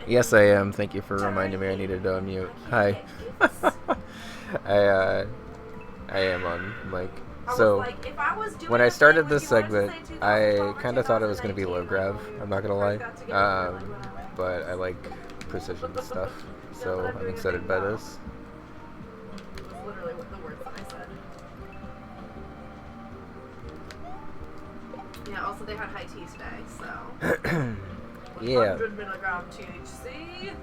Yes, I am. Thank you for reminding me I needed to unmute. Hi. I I am on mic. So, when I started this segment, I kind of thought it was going to be low grav. I'm not going to lie. But I like precision stuff. So, I'm excited by this. That's literally what the words that I said. Yeah, also they had high tea today, so. Yeah. 100 milligram THC.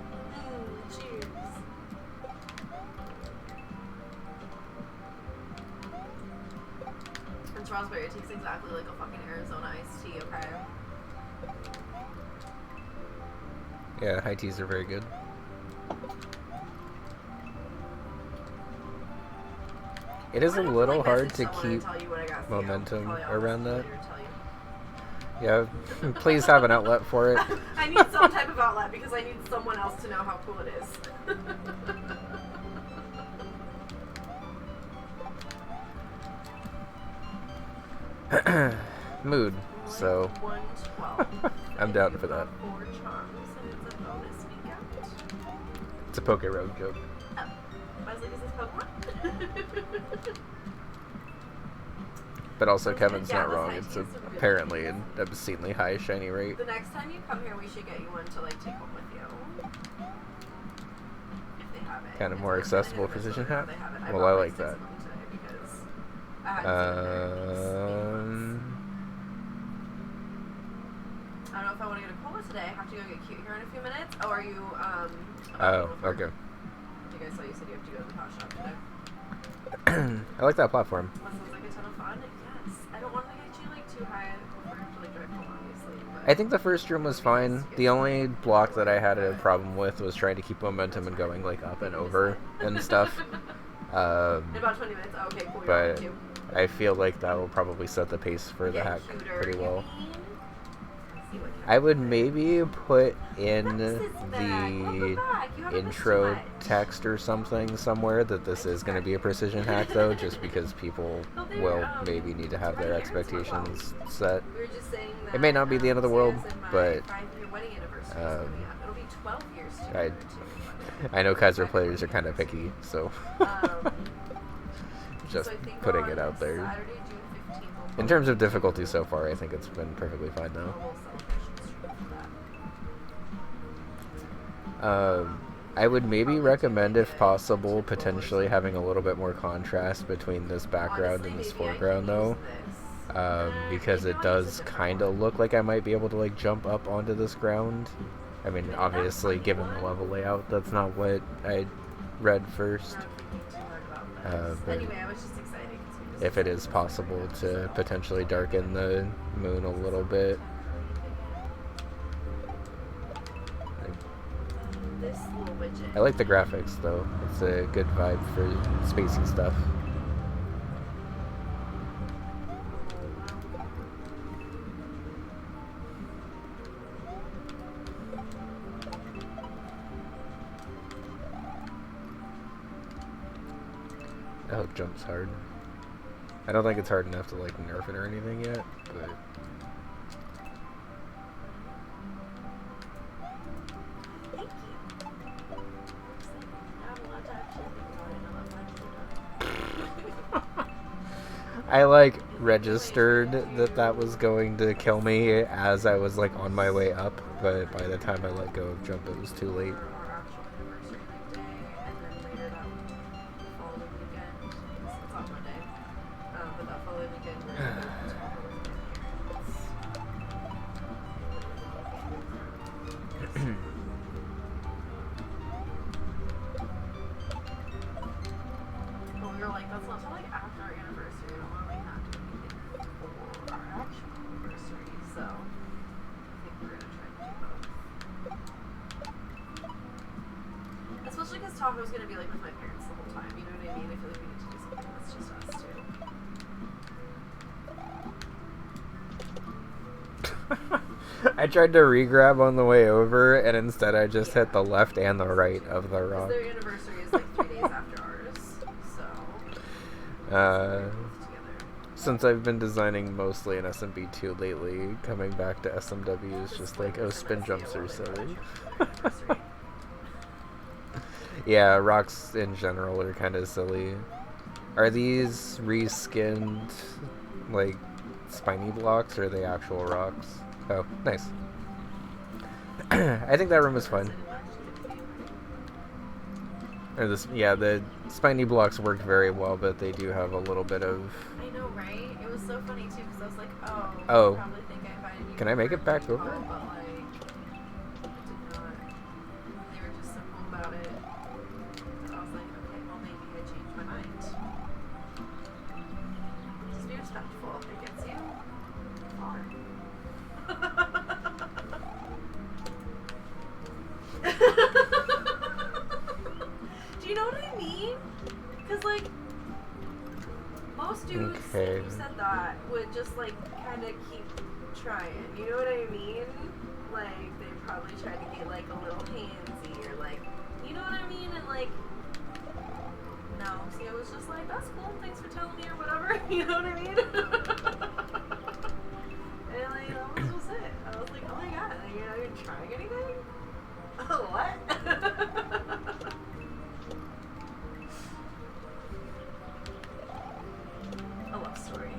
Cheers. And raspberry tastes exactly like a fucking Arizona iced tea, okay? Yeah, high teas are very good. It is a little hard to keep momentum around that. Yeah, please have an outlet for it. I need some type of outlet because I need someone else to know how cool it is. Mood, so I'm down for that. It's a Poke Rogue joke. Oh. I was like, is this Pokemon? But also, Kevin's not wrong. It's apparently an obscenely high shiny rate. The next time you come here, we should get you one to like take home with you. If they have it. Kind of more accessible precision hat. Well, I like that. I don't know if I want to get a cola today. I have to go get cute here in a few minutes. Oh, are you, Oh, okay. I think I saw you said you have to go to the pot shop today. I like that platform. That sounds like a ton of fun. Yes. I don't want to get you, like, too high before I have to, like, drive home, obviously. But I think the first room was fine. The only block that I had a problem with was trying to keep momentum and going, like, up and over and stuff. In about 20 minutes. Oh, okay, cool. But I feel like that will probably set the pace for the hack pretty well. I would maybe put in the intro text or something somewhere that this is going to be a precision hack, though, just because people will maybe need to have their expectations set. It may not be the end of the world, but I know Kaiser players are kind of picky, so just putting it out there. In terms of difficulty so far, I think it's been perfectly fine, though. I would maybe recommend, if possible, potentially having a little bit more contrast between this background and this foreground, though. Because it does kind of look like I might be able to, like, jump up onto this ground. I mean, obviously, given the level layout, that's not what I read first. But if it is possible to potentially darken the moon a little bit. I like the graphics, though. It's a good vibe for spacey stuff. I hope jumps hard. I don't think it's hard enough to, like, nerf it or anything yet, but... I, like, registered that was going to kill me as I was, like, on my way up, but by the time I let go of jump, it was too late. talk I was gonna be like with my parents the whole time. You know what I mean? I feel like we need to do something that's just us two. I tried to re-grab on the way over, and instead I just hit the left and the right of the rock. Their anniversary is like 3 days after ours, so. Since I've been designing mostly in SMB2 lately, coming back to SMW is just like, oh, spin jumps are silly. Yeah, rocks in general are kind of silly. Are these reskinned, like, spiny blocks, or are they actual rocks? Oh, nice. I think that room is fun. Or this, yeah, the spiny blocks worked very well, but they do have a little bit of... I know, right? It was so funny, too, because I was like, oh, Oh. you probably think I find you Can I make it back over? but, like, I did not. They were just so cool about it. I was like, okay, well, maybe I changed my mind. Just be respectful. It gets you far. Do you know what I mean? Because, like, most dudes, Okay. if you said that, would just, like, kind of keep trying. You know what I mean? Like, they probably try to get, like, a little handsy or, like, you know what I mean? And, like, no. See, I was just like, that's cool. Thanks for telling me or whatever. You know what I mean? And, like, that was just it. I was like, oh my god, like, you're not even trying anything? What? A love story.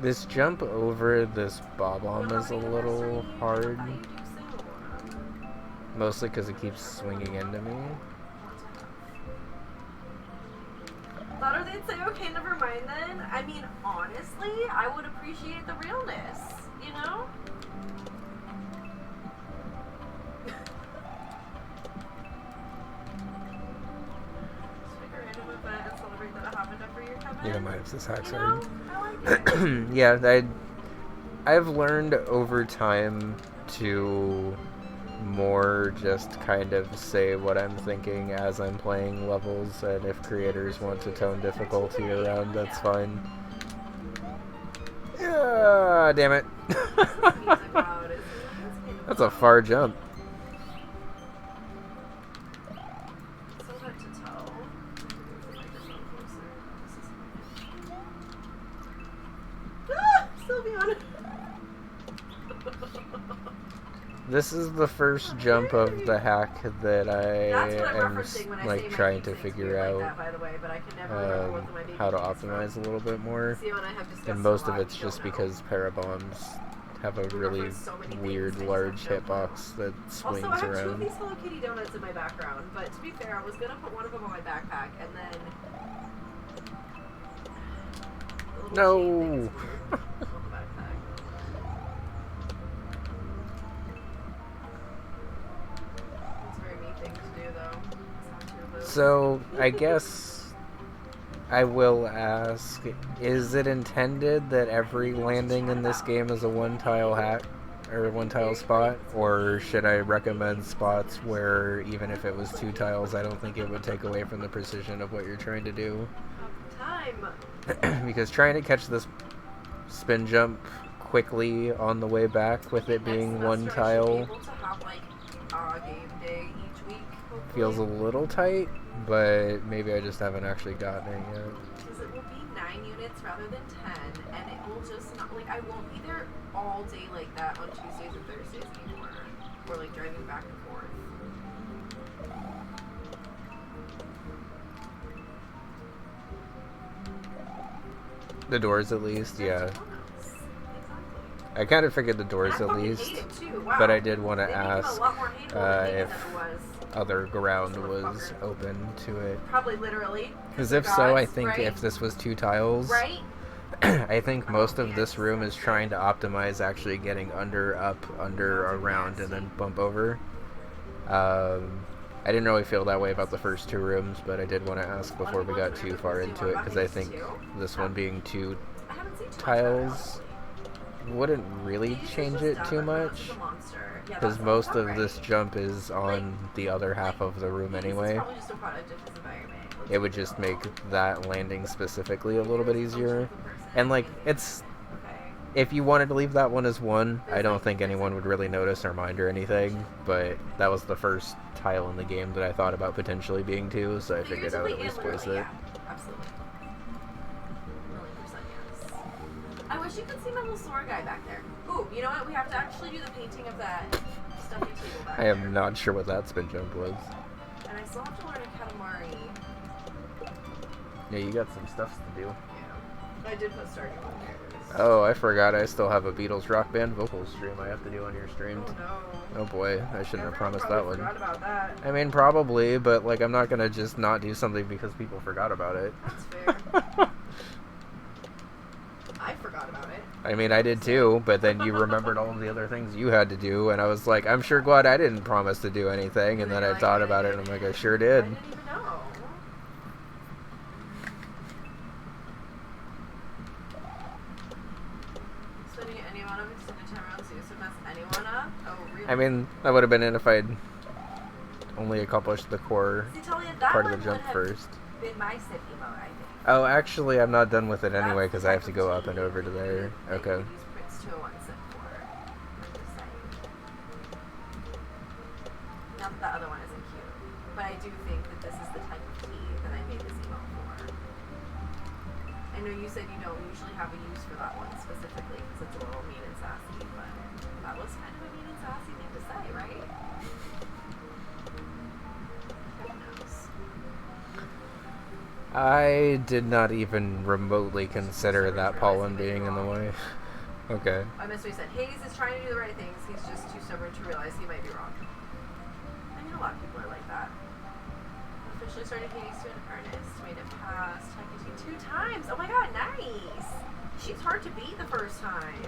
This jump over this bob-omb is a little hard. Mostly because it keeps swinging into me. Thought her they'd say, okay, never mind then. I mean, honestly, I would appreciate the realness, you know? Just pick a random event and celebrate that it happened after your come in. You don't mind if this hacks You hard. know? I like it. Yeah, I've learned over time to more just kind of say what I'm thinking as I'm playing levels, and if creators want to tone difficulty around, that's fine. Yeah, damn it. That's a far jump. So hard to tell. Sylviana! This is the first jump of the hack that I That's what I'm am referencing when I say like my trying to things figure weird out like that, by the way, but I can never remember what my baby how to keys optimize from. a little bit more. See, when I have discussed And most a lot, of it's you don't just know. because parabombs have a We really reference so many things weird that you large don't know. hitbox that swings Also, I have two of around. these Hello Kitty donuts in my background, but to be fair, I was gonna put one of them on my backpack, and then the little chain thing is No! weird on the backpack. It's a very me thing to do, though. It's not two of those. So, I guess I will ask, is it intended that every landing in this game is a one-tile hack? Or a one-tile spot? Or should I recommend spots where even if it was 2 tiles, I don't think it would take away from the precision of what you're trying to do? Time. Because trying to catch this spin jump quickly on the way back with it being one tile Able to have, like, a game day each week, hopefully. feels a little tight, but maybe I just haven't actually gotten it yet. Because it will be 9 units rather than 10, and it will just not, like, I won't be there all day like that on Tuesdays and Thursdays anymore. Or, like, driving back and forth. The doors at least, yeah. Exactly. I kind of figured the doors I at fucking least, hate it too. Wow. but I did want to They make it a ask lot more hateable than if it was. other ground This was motherfucker. open to it. Probably literally. Because if so, I Gods, think right? if this was 2 tiles, Right? I think most of this room is trying to optimize actually getting under, up, under, around, and then bump over. I didn't really feel that way about the first 2 rooms, but I did want to ask before we got too far into it, because I think this one being 2 I haven't seen too much of that, tiles honestly. wouldn't really Hades is change just it dumb, too but Kronos much. is a monster. Yeah, Because that most sounds of about this right. jump is on the other half of the room Hades anyway. is probably just a product of his environment. It would just make that landing specifically a little bit easier. And like, it's, if you wanted to leave that one as 1, I don't think anyone would really notice or mind or anything, but that was the first tile in the game that I thought about potentially being 2, so I figured I would at least place it. Yeah, absolutely. 1,000,000% yes. I wish you could see my little sword guy back there. Ooh, you know what? We have to actually do the painting of that stuffy table back there. I am not sure what that spin jump was. And I still have to learn a Katamari. Yeah, you got some stuff to do. Yeah. I did put Stardew on there. Oh, I forgot I still have a Beatles rock band vocals stream I have to do on your stream. Oh no. Oh boy, I shouldn't have promised that one. Forgot about that. I mean, probably, but like, I'm not gonna just not do something because people forgot about it. That's fair. I forgot about it. I mean, I did too, but then you remembered all of the other things you had to do, and I was like, I'm sure glad I didn't promise to do anything, and then I thought about it, and I'm like, I sure did. I didn't even know. Spending any amount of extended time around Zeus would mess anyone up? Oh, really? I mean, that would have been it if I'd only accomplished the core part of the jump first. Been my city mode, I think. Oh, actually, I'm not done with it anyway, because I have to go up and over to there. Okay. Not that the other one isn't cute, but I do think that this is the type of tea that I made this emote for. I know you said you don't usually have a use for that one specifically because it's a little mean and sassy, but that was kind of a mean and sassy thing to say, right? Who knows? I did not even remotely consider that pollen being in the way. Okay. I missed what he said. Hades is trying to do the right things. He's just too stubborn to realize he might be wrong. I mean, a lot of people are like that. Officially started Hades to an earnest. Made it past Hecate 2 times. Oh my god, nice! She's hard to beat the first time.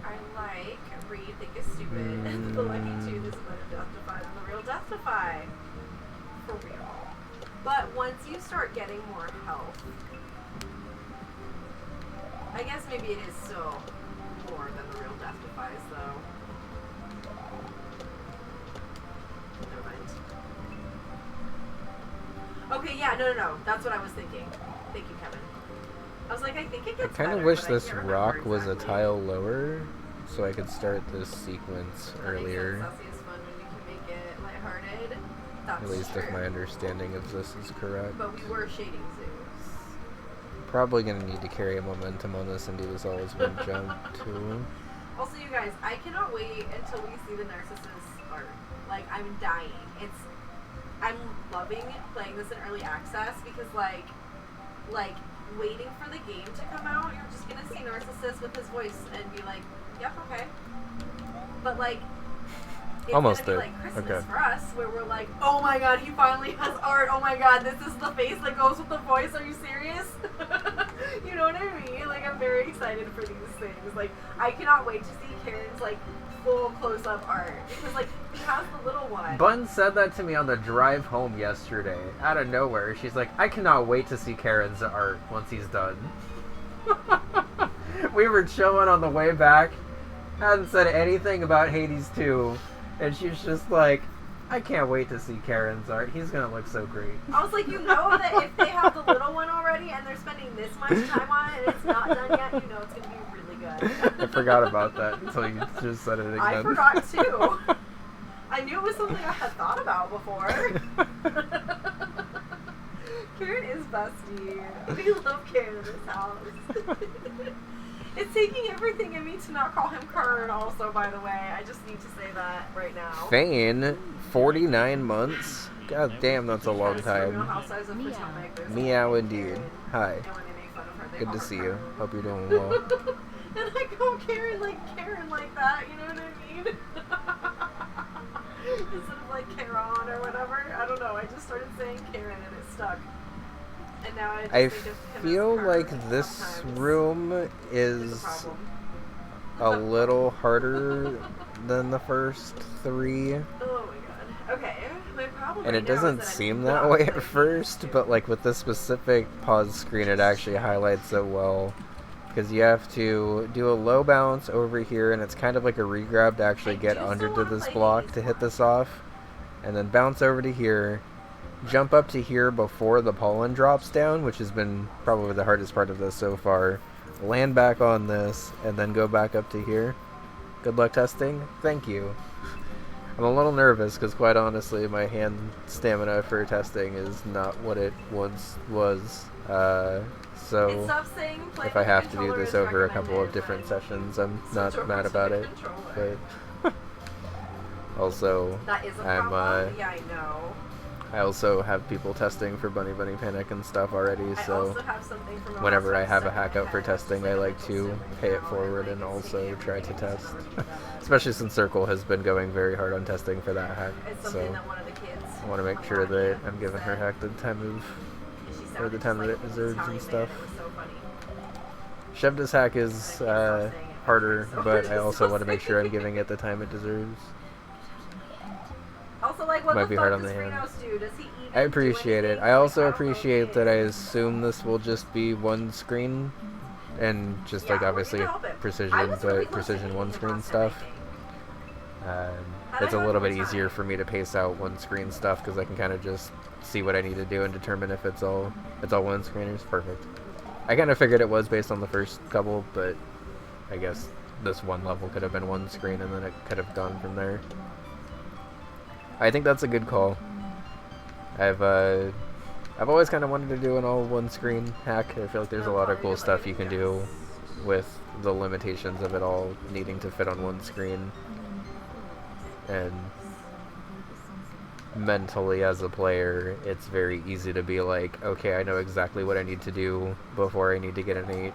I like Reed, think is stupid. The lucky 2, this is better Death Defy than the real Death Defy. For real. But once you start getting more health, I guess maybe it is still more than the real Death Defies, though. Never mind. Okay, yeah, no. That's what I was thinking. Thank you, Kevin. I was like, I think it I gets kind of better, wish but I this can't rock remember was a exactly. tile lower, so I could start this sequence That makes earlier. sense. Sassy is fun when we can make it lighthearted. That's At least true. if my understanding of this is correct. But we were shading Zeus. Probably gonna need to carry a momentum on this and do this all as one jump too. Also, you guys, I cannot wait until we see the Narcissus art. Like, I'm dying. I'm loving playing this in early access because, like, waiting for the game to come out, you're just gonna see Narcissus with his voice and be like, yep, okay. But, like, it's Almost gonna be there. like Christmas Okay. for us, where we're like, oh my god, he finally has art. Oh my god, this is the face that goes with the voice. Are you serious? You know what I mean? Like, I'm very excited for these things. Like, I cannot wait to see Karen's, like, full close-up art. Because, like, he has the little one. Bun said that to me on the drive home yesterday. Out of nowhere, she's like, I cannot wait to see Karen's art once he's done. We were chilling on the way back. Hadn't said anything about Hades 2. And she's just like, I can't wait to see Karen's art. He's gonna look so great. I was like, you know that if they have the little one already and they're spending this much time on it and it's not done yet, you know it's going to be really good. I forgot about that until you just said it again. I forgot too. I knew it was something I had thought about before. Karen is bestie. We love Karen in this house. It's taking everything in me to not call him Kern also, by the way. I just need to say that right now. Fane, 49 months? God damn, that's a long time. Meow indeed. Hi. Good to see you. Hope you're doing well. And I call Karen like that, you know what I mean? Instead of like Karen or whatever. I don't know. I just started saying Karen and it stuck. And now I just I think of him feel as Kern like this sometimes. room It's is a problem. a little harder than the first 3. Oh my god. Okay. My problem And right it now is doesn't that I'm seem not that way playing at first, Hades but like with this specific pause screen, it actually highlights it well. because you have to do a low bounce over here, and it's kind of like a regrab to actually get under to this block to hit this off, and then bounce over to here, jump up to here before the pollen drops down, which has been probably the hardest part of this so far, land back on this, and then go back up to here. Good luck testing. Thank you. I'm a little nervous because, quite honestly, my hand stamina for testing is not what it once was. So if I have to do this over a couple of different sessions, I'm not mad about it. But also, yeah, I know. I also have people testing for Bunny Panic and stuff already, so whenever I have a hack out for testing, I like to pay it forward and also try to test. Especially since Circle has been going very hard on testing for that hack, so I want to make sure that I'm giving her hack the time that it deserves and stuff. Shevda's hack is harder, but I also want to make sure I'm giving it the time it deserves. Also, like, what might be hard on the hand. I appreciate it. I also appreciate that I assume this will just be one screen, and just like obviously precision, but precision one screen stuff. It's a little bit easier for me to pace out one screen stuff because I can kind of just see what I need to do and determine if it's all one screeners. Perfect. I kind of figured it was based on the first couple, but I guess this one level could have been one screen and then it could have gone from there. I think that's a good call. I've always kind of wanted to do an all one screen hack. I feel like there's a lot of cool stuff you can do with the limitations of it all needing to fit on one screen. And mentally as a player, it's very easy to be like, okay, I know exactly what I need to do before I need to get an H.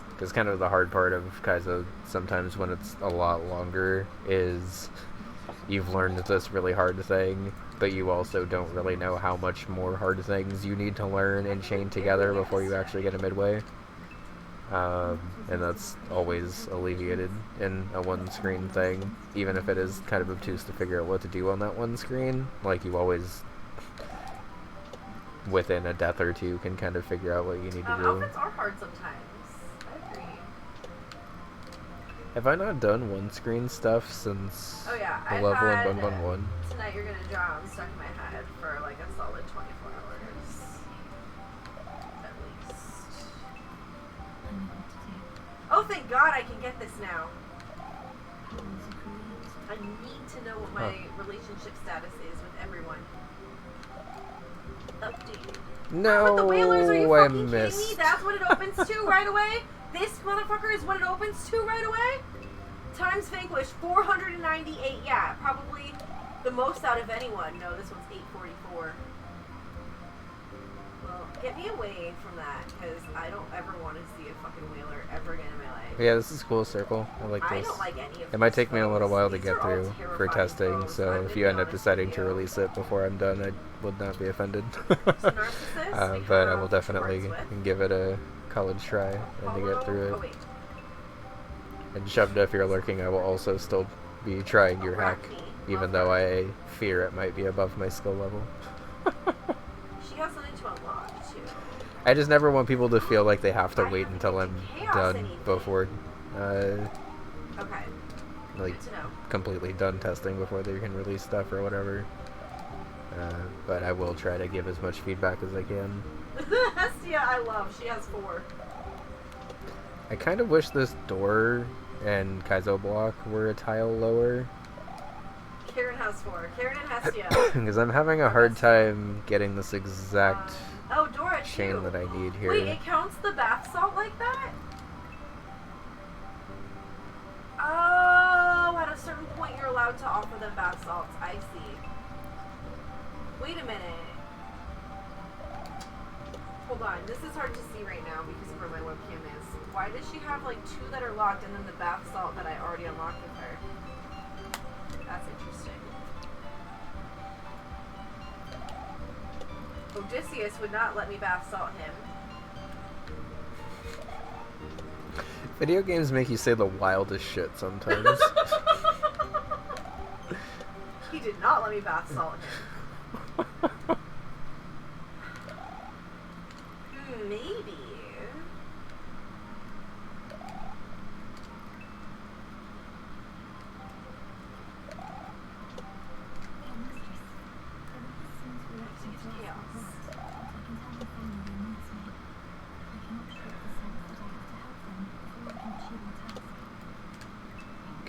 Because kind of the hard part of Kaizo sometimes when it's a lot longer is you've learned this really hard thing, but you also don't really know how much more hard things you need to learn and chain together before you actually get a midway. And that's always alleviated in a one-screen thing, even if it is kind of obtuse to figure out what to do on that one screen. Like, you always, within a death or two, can kind of figure out what you need to do. Outfits are hard sometimes. I agree. Have I not done one-screen stuff since the level in Bun Bun 1? Tonight You're Gonna Drown stuck in my head for like a solid 24 hours. At least. Oh, thank God I can get this now. I need to know what my relationship status is with everyone. Updated. No, the whalers, are you I fucking missed. kidding me? That's what it opens to right away? This motherfucker is what it opens to right away? Times Vanquish, 498. Yeah, probably the most out of anyone. No, this one's 844. Well, get me away from that, because I don't ever want to see a fucking whaler ever again in my life. Yeah, this is cool, Circle. I like this. I don't like any of It might take me a little while to These get are all through for terrifying testing, foes. so I've if been you end up honest deciding with to you. release it before I'm done, I would not be offended. Narcissist, But I will definitely words with. give it a college try and to get through Oh, it. wait. And Shovda, if you're lurking, I will also still be trying your hack, even though I fear it might be above my skill level. She has something to unlock, too. I just never want people to feel like they have to I wait haven't until I'm chaos done anything. before, Okay. like, Good to know. completely done testing before they can release stuff or whatever. But I will try to give as much feedback as I can. Hestia, I love. She has 4. I kind of wish this door and Kaizo block were a tile lower, Karen has 4. Karen and Hestia. because I'm having a hard time getting this exact Oh, Dora, chain too. that I need here. Wait, it counts the bath salt like that? Oh, at a certain point you're allowed to offer them bath salts. I see. Wait a minute. Hold on. This is hard to see right now because of where my webcam is. Why does she have like 2 that are locked and then the bath salt that I already unlocked with her? That's interesting. Odysseus would not let me bath salt him. Video games make you say the wildest shit sometimes. He did not let me bath salt him. Maybe.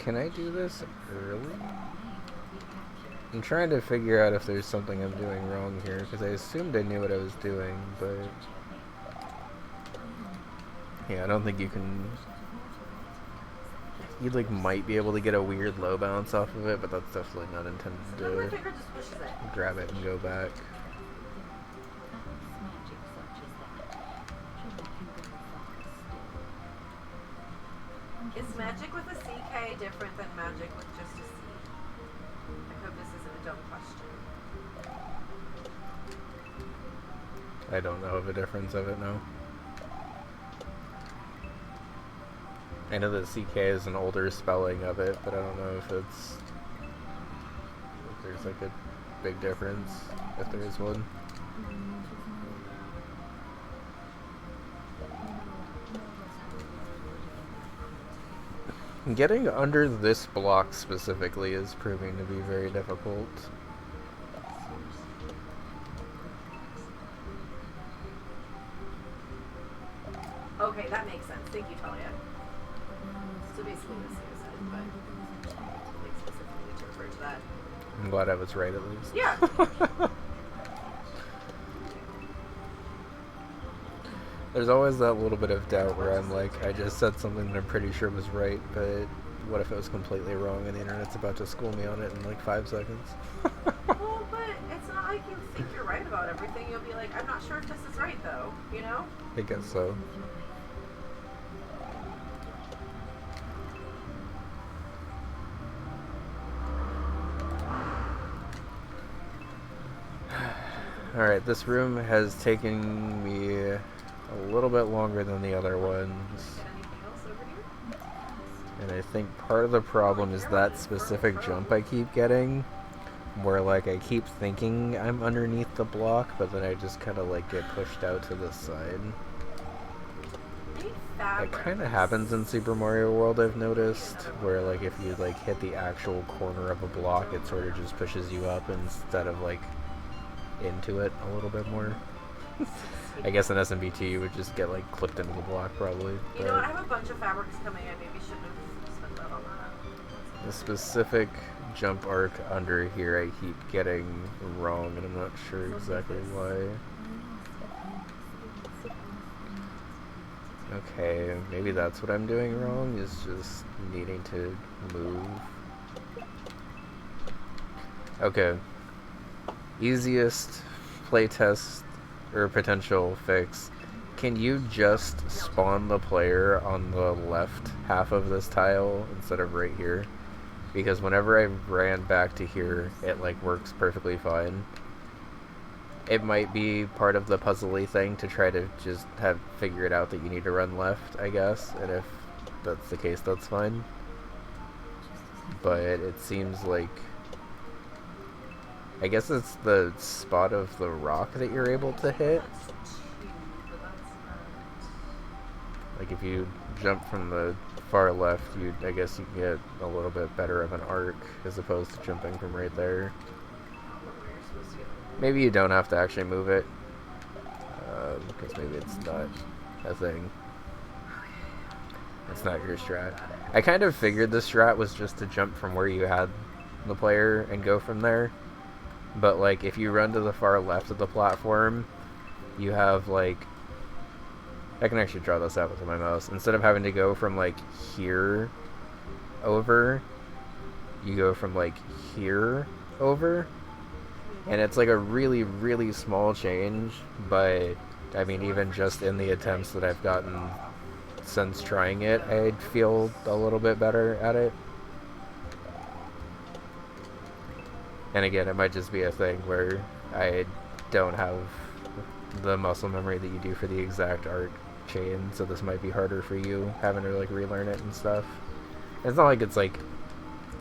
Can I do this early? I'm trying to figure out if there's something I'm doing wrong here, because I assumed I knew what I was doing, but... Yeah, I don't think you can... You, like, might be able to get a weird low bounce off of it, but that's definitely not intended to grab it and go back. Is magic with a CK different than magic with just a C? I hope this isn't a dumb question. I don't know the difference of it, no. I know that CK is an older spelling of it, but I don't know if it's... if there's like a big difference, if there is one. Getting under this block specifically is proving to be very difficult. Okay, that makes sense. Thank you, Talia. So basically the suicide, but like specifically to refer to that. I'm glad I was right at least. Yeah. There's always that little bit of doubt where I'm like, I just said something that I'm pretty sure was right, but what if it was completely wrong and the internet's about to school me on it in like 5 seconds? Well, but it's not like you think you're right about everything. You'll be like, I'm not sure if this is right though, you know? I guess so. Alright, this room has taken me a little bit longer than the other ones. Get anything else over here? And I think part of the problem is that specific jump I keep getting, where like I keep thinking I'm underneath the block, but then I just kind of like get pushed out to the side. It kind of happens in Super Mario World, I've noticed, where like if you like hit the actual corner of a block, it sort of just pushes you up instead of like into it a little bit more. I guess in SMBT you would just get like clipped into the block probably. You know what, I have a bunch of fabrics coming. I maybe shouldn't have spent that on that. The specific jump arc under here I keep getting wrong, and I'm not sure exactly why. Okay, maybe that's what I'm doing wrong, is just needing to move. Okay. Easiest playtest or potential fix. Can you just spawn the player on the left half of this tile instead of right here? Because whenever I ran back to here, it like works perfectly fine. It might be part of the puzzly thing to try to just have figure it out that you need to run left, I guess, and if that's the case, that's fine. But it seems like, I guess it's the spot of the rock that you're able to hit. Like if you jump from the far left, I guess you can get a little bit better of an arc as opposed to jumping from right there. Maybe you don't have to actually move it, because maybe it's not a thing. It's not your strat. I kind of figured the strat was just to jump from where you had the player and go from there. But like if you run to the far left of the platform, you have like, I can actually draw this out with my mouse. Instead of having to go from like here over, you go from like here over. And it's like a really, really small change, but I mean, even just in the attempts that I've gotten since trying it, I'd feel a little bit better at it. And again, it might just be a thing where I don't have the muscle memory that you do for the exact arc chain, so this might be harder for you, having to like relearn it and stuff. It's not like it's like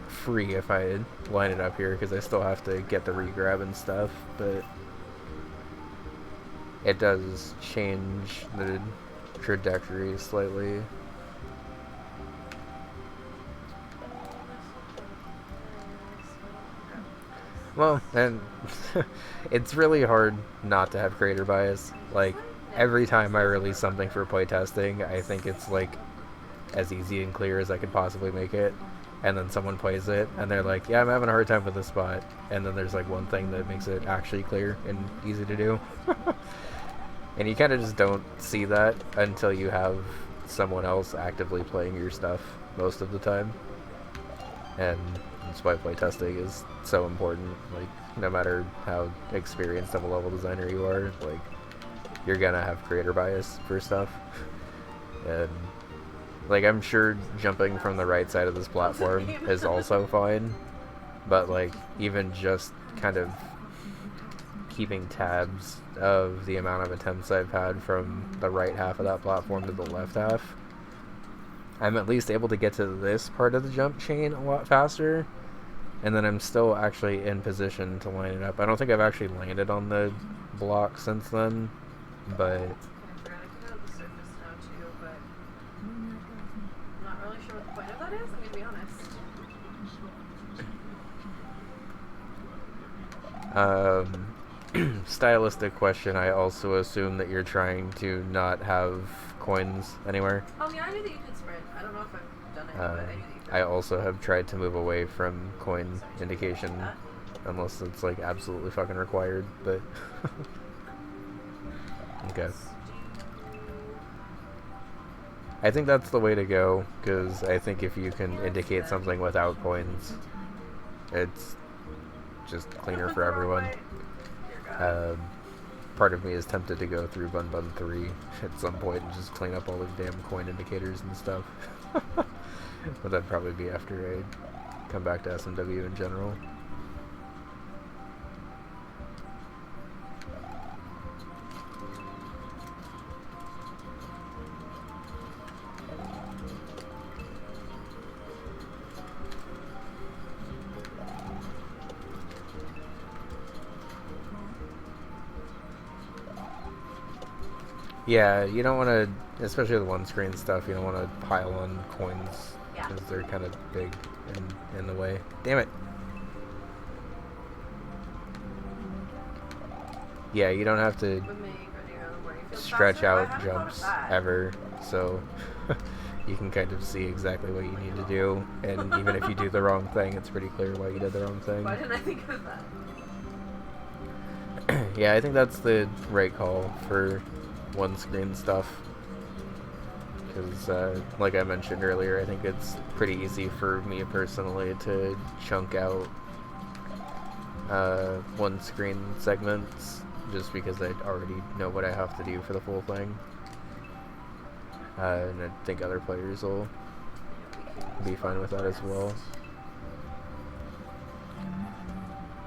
free if I line it up here, because I still have to get the regrab and stuff, but it does change the trajectory slightly. Well, and it's really hard not to have creator bias. Like, every time I release something for playtesting, I think it's like as easy and clear as I could possibly make it. and then someone plays it and they're like, yeah, I'm having a hard time with this spot, and then there's like one thing that makes it actually clear and easy to do. And you kind of just don't see that until you have someone else actively playing your stuff most of the time. And that's why playtesting is so important. Like, no matter how experienced of a level designer you are, like, you're gonna have creator bias for stuff. And, like, I'm sure jumping from the right side of this platform is also fine, but, like, even just kind of keeping tabs of the amount of attempts I've had from the right half of that platform to the left half, I'm at least able to get to this part of the jump chain a lot faster, and then I'm still actually in position to line it up. I don't think I've actually landed on the block since then, but I forgot I can go to the surface now too, but I'm not really sure what the point of that is, I'm gonna be honest. Stylistic question. I also assume that you're trying to not have coins anywhere. Oh yeah, I knew that you could sprint. I don't know if I've done it, but I knew that you could. I also have tried to move away from coin indication, unless it's like absolutely fucking required, but okay. I think that's the way to go, because I think if you can indicate something without coins, it's just cleaner for everyone. Part of me is tempted to go through Bun Bun 3 at some point and just clean up all the damn coin indicators and stuff. But that'd probably be after I come back to SMW in general. Yeah, you don't want to, especially the one-screen stuff, you don't want to pile on coins, because they're kind of big and in the way. Damn it! Yeah, you don't have to stretch out jumps ever, so you can kind of see exactly what you need to do, and even if you do the wrong thing, it's pretty clear why you did the wrong thing. Why didn't I think of that? Yeah, I think that's the right call for one-screen stuff, because like I mentioned earlier, I think it's pretty easy for me personally to chunk out one-screen segments just because I already know what I have to do for the full thing, and I think other players will be fine with that as well.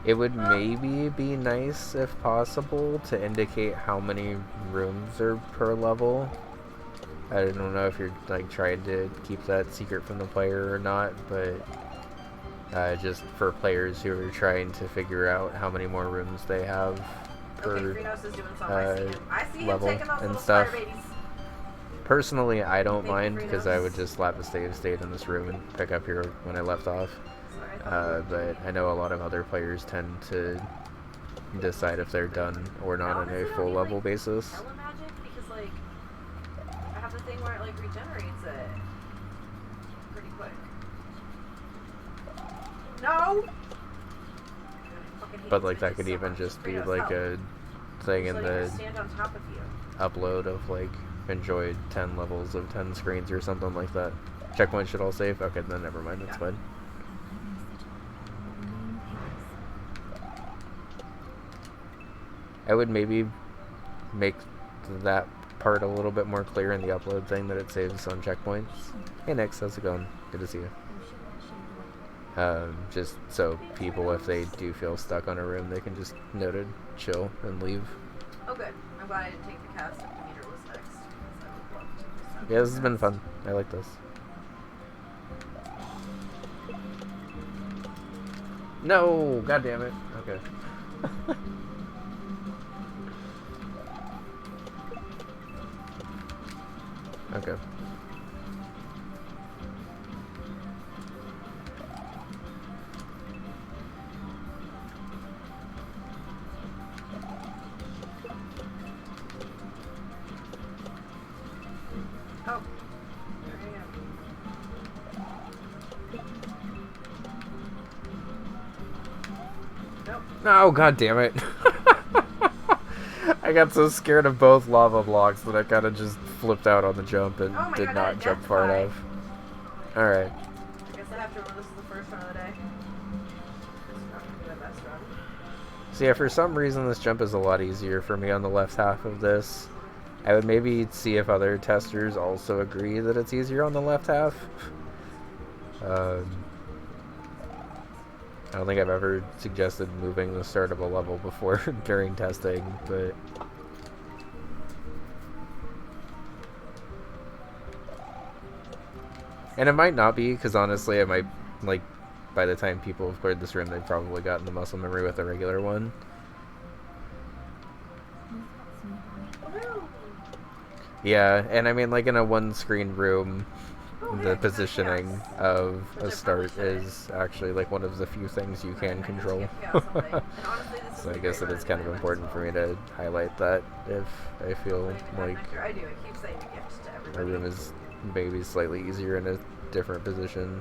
It would maybe be nice, if possible, to indicate how many rooms are per level. I don't know if you're like trying to keep that secret from the player or not, but just for players who are trying to figure out how many more rooms they have per level and stuff. Personally, I don't mind, because I would just slap a save state in this room and pick up here when I left off. But I know a lot of other players tend to decide if they're done or not on a full level basis. Because, like, I have the thing where it, like, regenerates it pretty quick. No! But, like, that could even just be, like, a thing in the upload of, like, enjoyed 10 levels of 10 screens or something like that. Checkpoint should all save? Okay, then never mind, that's fine. I would maybe make that part a little bit more clear in the upload thing, that it saves on checkpoints. Hey Nix, how's it going? Good to see you. Just so people, if they do feel stuck on a room, they can just note it, chill, and leave. Oh good. I'm glad I didn't take the cast if the meter was next, because I would love to. Yeah, this has been fun. I like this. No! God damn it. Okay. Okay. Oh. No, god damn it. I got so scared of both lava blocks that I kind of just flipped out on the jump and Oh my did God, not jump far identify. enough. Alright. I guess I have to run. This is the first run of the day. This is not going to be my best run. So yeah, for some reason this jump is a lot easier for me on the left half of this. I would maybe see if other testers also agree that it's easier on the left half. I don't think I've ever suggested moving the start of a level before during testing, but... And it might not be, because honestly, it might, like, by the time people have cleared this room, they've probably gotten the muscle memory with a regular one. Yeah, and I mean, like, in a one-screen room, the positioning of a start is actually, like, one of the few things you can control. So I guess it is kind of important for me to highlight that if I feel like my room is maybe slightly easier in a different position.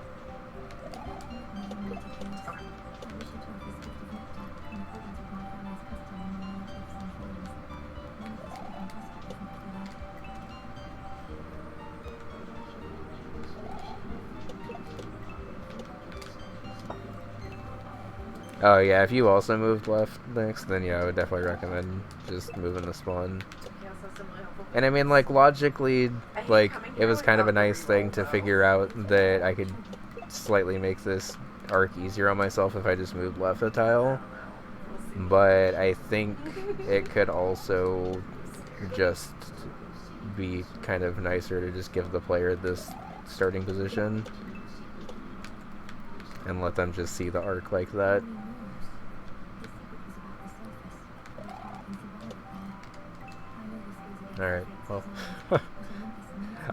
Oh yeah, if you also moved left next, then yeah, I would definitely recommend just moving the spawn. And I mean, like, logically, like, it was kind of a nice thing to figure out that I could slightly make this arc easier on myself if I just moved left a tile. But I think it could also just be kind of nicer to just give the player this starting position and let them just see the arc like that. Alright, well,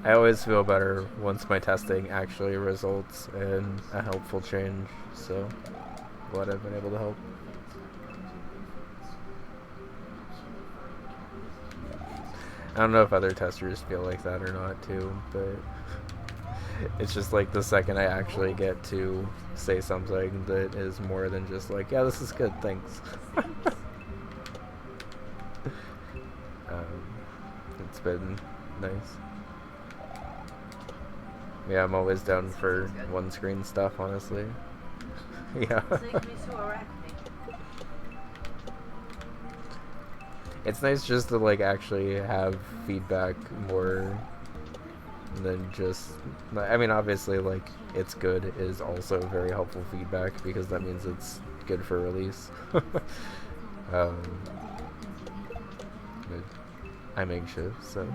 I always feel better once my testing actually results in a helpful change, so glad I've been able to help. I don't know if other testers feel like that or not too, but it's just like the second I actually get to say something that is more than just like, yeah, this is good, thanks. It's been nice. Yeah, I'm always down for one screen stuff, honestly. Yeah. It's nice just to like actually have feedback more than just, I mean, obviously, like, it's good is also very helpful feedback because that means it's good for release. But I'm anxious, so.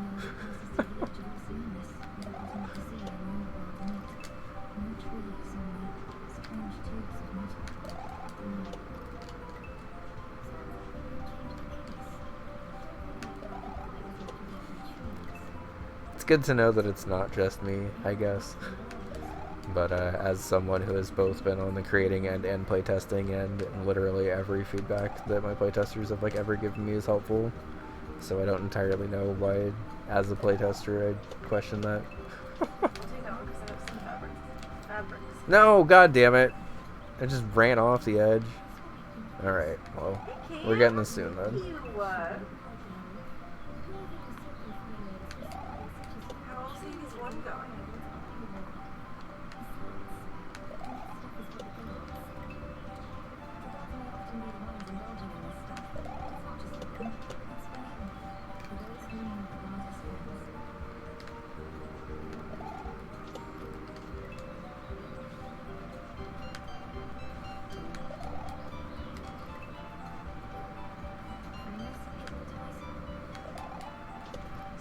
It's good to know that it's not just me, I guess. But as someone who has both been on the creating end and playtesting end, literally every feedback that my playtesters have like ever given me is helpful. So I don't entirely know why, as a playtester, I'd question that. No, god damn it! I just ran off the edge. Alright, well, we're getting this soon then.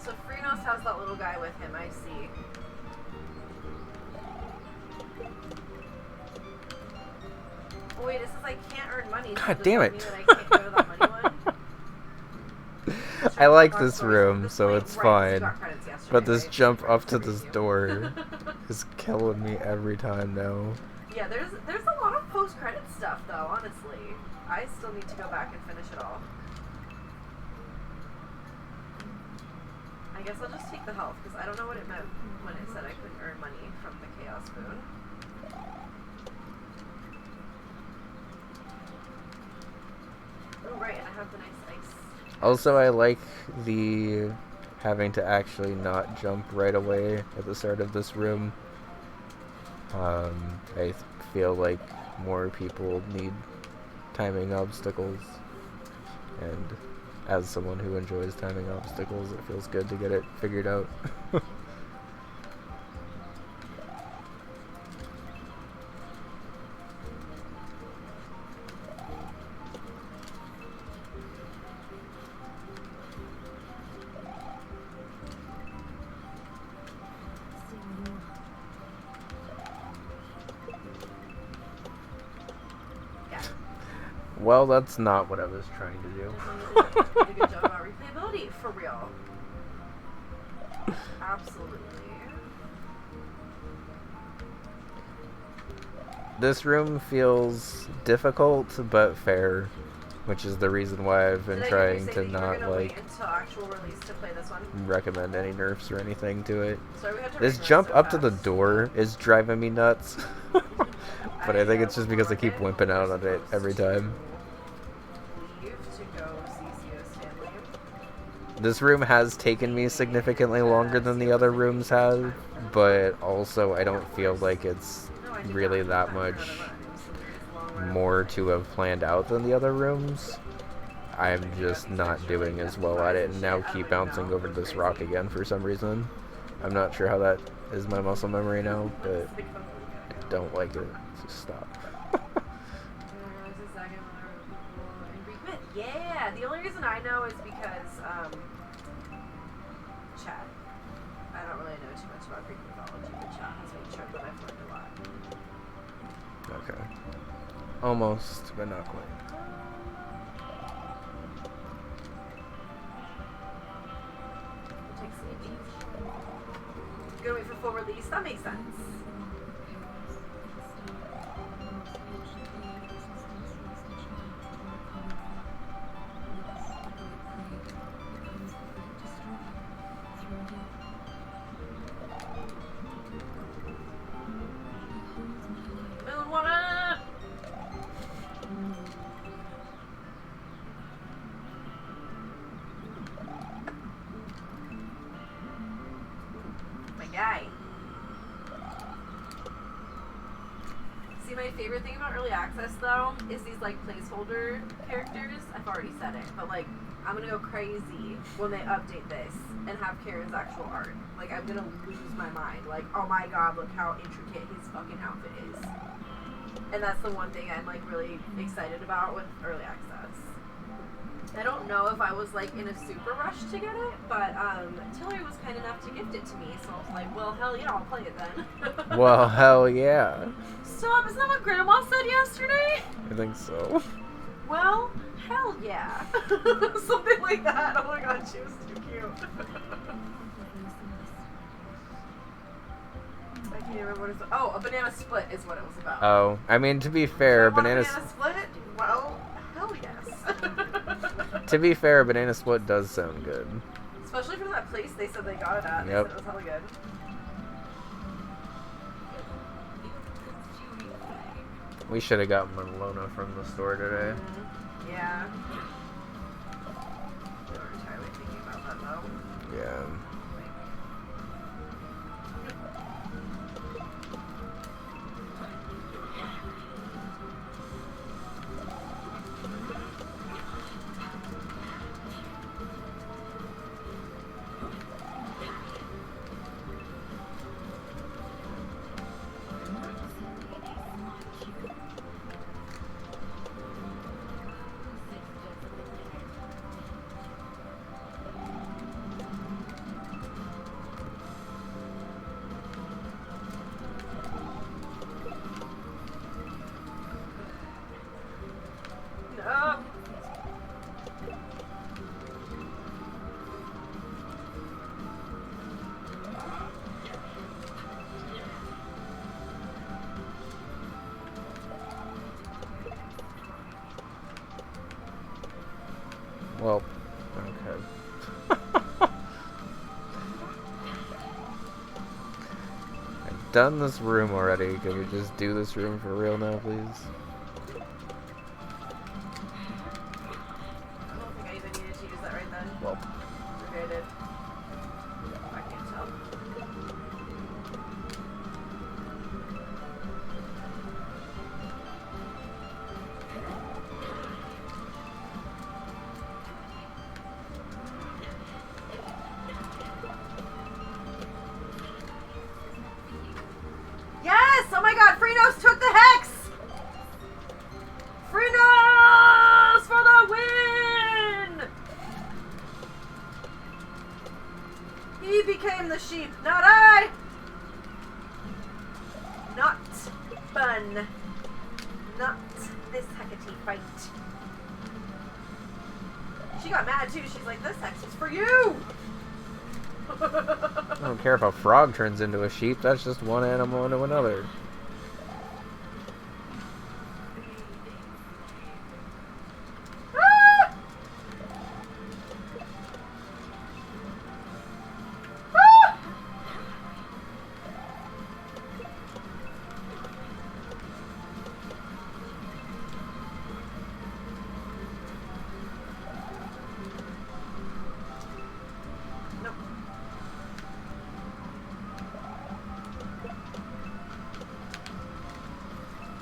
So Freenos has that little guy with him, I see. Oh, wait, it says I can't earn money. God damn it. That I can't go to that money one? I like this room, so it's fine. But this jump up to this door is killing me every time now. Yeah, there's a lot of post-credit stuff, though, honestly. I still need to go back and finish it all. I guess I'll just take the health, because I don't know what it meant when it said I couldn't earn money from the Chaos Boon. Oh, right, and I have the nice ice. Also, I like the having to actually not jump right away at the start of this room. I feel like more people need timing obstacles, and as someone who enjoys timing obstacles, it feels good to get it figured out. Well, that's not what I was trying to do. Did a good job about replayability, for real. Absolutely. This room feels difficult but fair, which is the reason why I've been trying to not wait until actual release to play this one? recommend any nerfs or anything to it. Sorry, we had to This rate jump so up to the fast. door is driving me nuts. But I think it's just because I keep wimping out on it every time. Leave to go see C.O. Stanley. This room has taken me significantly longer than the other rooms have, but also I don't feel like it's really that much more to have planned out than the other rooms. I'm just not doing as well at it and now keep bouncing over this rock again for some reason. I'm not sure how that is my muscle memory now, but I don't like it. Just stop. Yeah, the only reason I know is because, chat. I don't really know too much about Greek mythology, but chat has made sure that I've learned a lot. Okay. Almost, but not quite. Gonna wait for full release? That makes sense. My favorite thing about early access though is these like placeholder characters. I've already said it, but like I'm gonna go crazy when they update this and have Karen's actual art. Like I'm gonna lose my mind. Like, oh my god, look how intricate his fucking outfit is. And that's the one thing I'm like really excited about with early access. I don't know if I was like in a super rush to get it, but Tillery was kind enough to gift it to me, so I was like, well, hell yeah, I'll play it then. Well, hell yeah. Stop, isn't that what Grandma said yesterday? I think so. Well, hell yeah. Something like that. Oh my god, she was too cute. I can't remember what it's about. Oh, a banana split is what it was about. Oh, I mean, to be fair, banana split? Well, hell yes. To be fair, banana split does sound good. Especially from that place they said they got it at. They Yep. said it was hella good. We should have gotten Malona from the store today. Mm-hmm. Yeah. They were entirely thinking about that though. Yeah. Well, okay. I've done this room already. Can we just do this room for real now, please? Freenos took the hex! Freenos for the win! He became the sheep, not I! Not fun. Not this Hecate fight. She got mad too. She's like, this hex is for you! I don't care if a frog turns into a sheep. That's just one animal into another.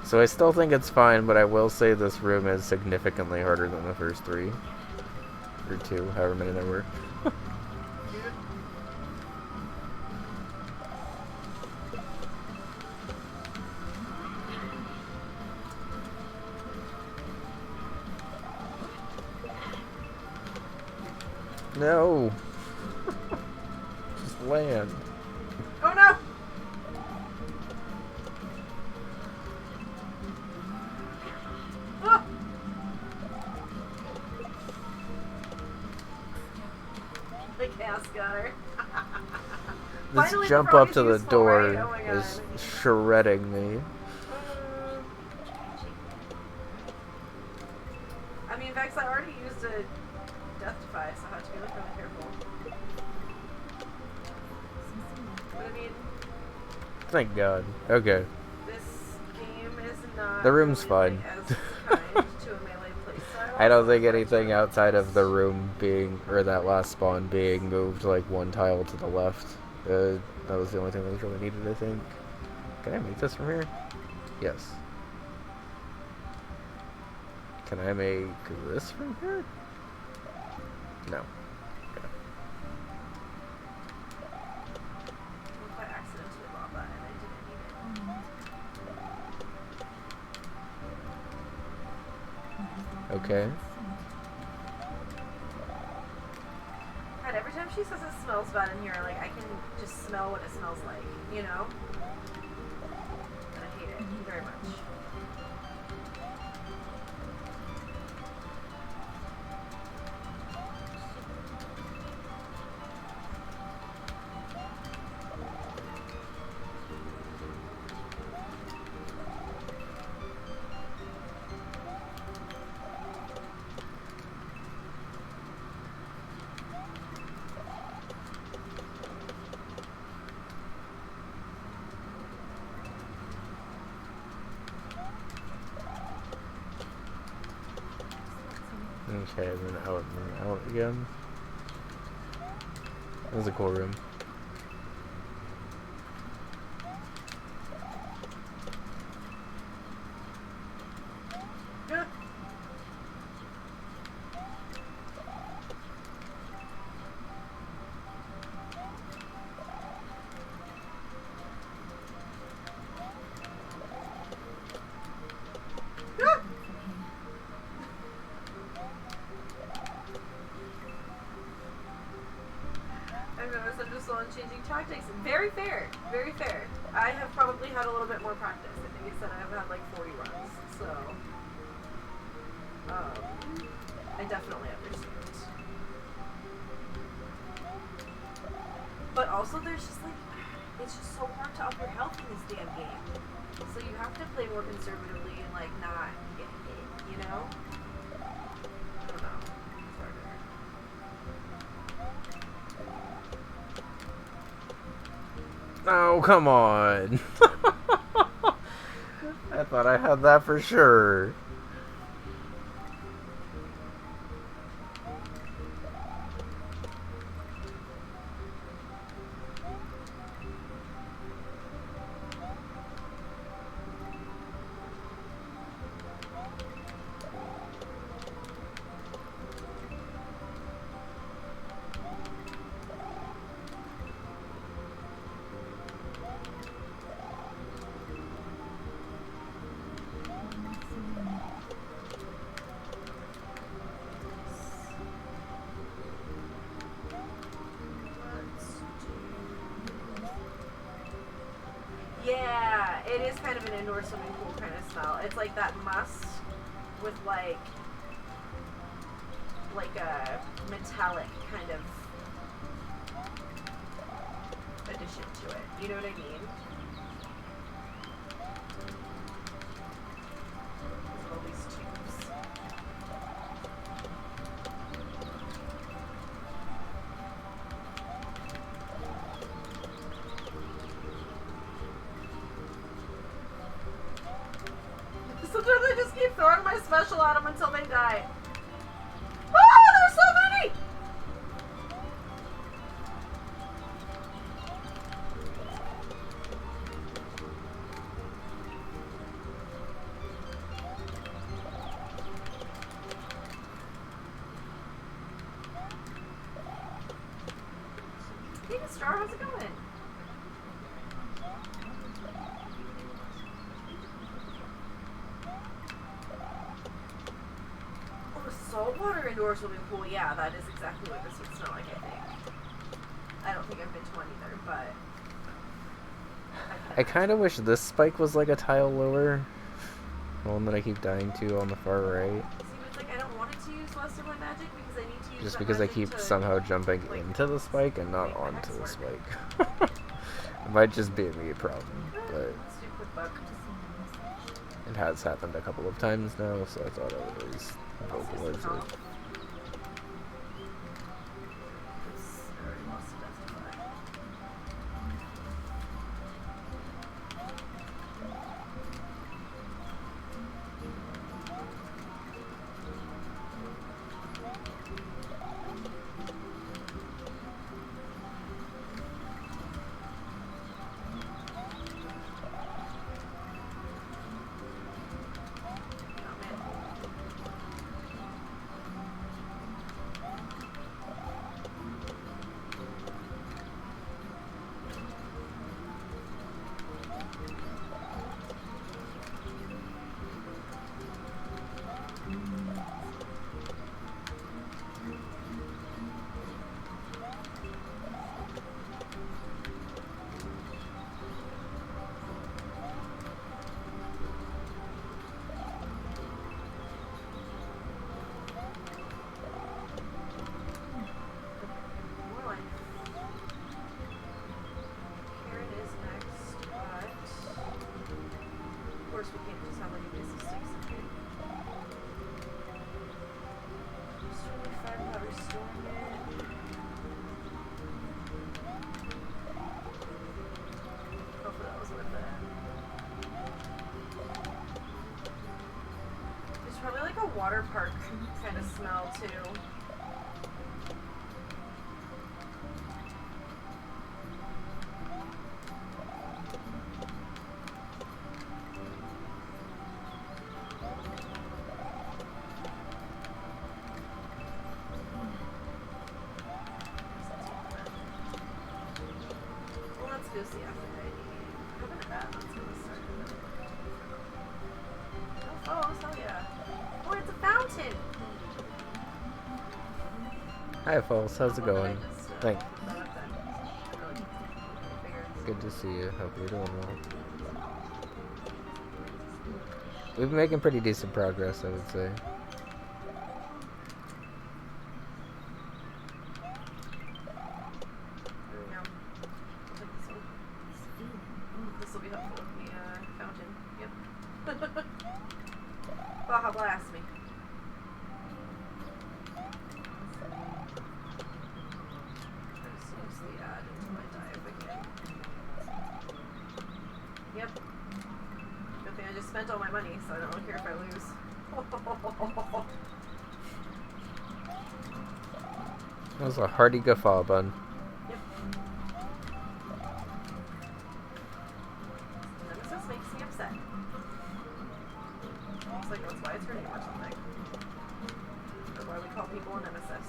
So I still think it's fine, but I will say this room is significantly harder than the first 3. Or 2, however many there were. No! Just land. Oh no! Ah! The chaos got her. This Finally, jump frog up is to the useful, door right? Oh my God. is shredding me. I mean, Vex, I already used a Death Defy, so I have to be really careful. But I mean, Thank God. Okay. this game is not The room's really, fine. like, as kind to a melee playstyle. I don't so think it's anything like, outside of the room being, or that last spawn being moved like one tile to the left. That was the only thing that was really needed, I think. Can I make this from here? Yes. Can I make this from here? No. Okay. What if I accidentally lava and I didn't need it? Okay. God, every time she says it smells bad in here, like, I can just smell what it smells like, you know? And I hate it very much. Okay, then out and then out again. That was a cool room. Yeah. Yeah. I've noticed I'm just on changing tactics. Very fair. Very fair. I have probably had a little bit more practice. I think it said I've had like 40 runs. So, I definitely understand. But also there's just like, it's just so hard to up your health in this damn game. So you have to play more conservatively and like not get hit, you know? I don't know. It's harder. Oh, come on. I thought I had that for sure. Yeah, it is kind of an indoor swimming pool kind of smell. It's like that musk with like a metallic kind of addition to it. You know what I mean? All these tubes. Sometimes I just keep throwing my special at them until they die. Oh, there's so many! Hey, Star, how's it going? Saltwater indoor swimming pool, yeah, that is exactly what this would smell like, I think. I don't think I've been to one either, but... I kind of wish this spike was like a tile lower. The one that I keep dying to on the far right. See, but it's like, I don't want it to use less of my magic because I need to use Just that because I magic keep to, somehow jumping like, into the spike and not make the onto hex the work. spike. It might just be a me problem, but Let's do a quick buck. it has happened a couple of times now, so I thought I would at least vocalize it. Oops, I already lost a death to that. Oh, man. More life. Karen is next, but of course we can't just have any busy sticks in here. Destroy 5 powder storm it. Hopefully that was worth it. There's probably like a water park kind of smell too. Well, let's go see Aphrodite. How about that? Let's go start with that. Oh, hell yeah. Oh, it's a fountain! Hi, False. How's it Well, then going? I just, Thanks. put that up then. Really figure. Good to see you. Hope you're doing well. We've been making pretty decent progress, I would say. There we go. I'll take this one. This will be helpful with the fountain. Yep. Baja blast me. I just use the add into my die if I can. Yep. Good thing I just spent all my money, so I don't really care if I lose. That was a hearty guffaw bun. Yep. Nemesis makes me upset. Looks like that's why it's her name or something. Or why we call people a nemesis.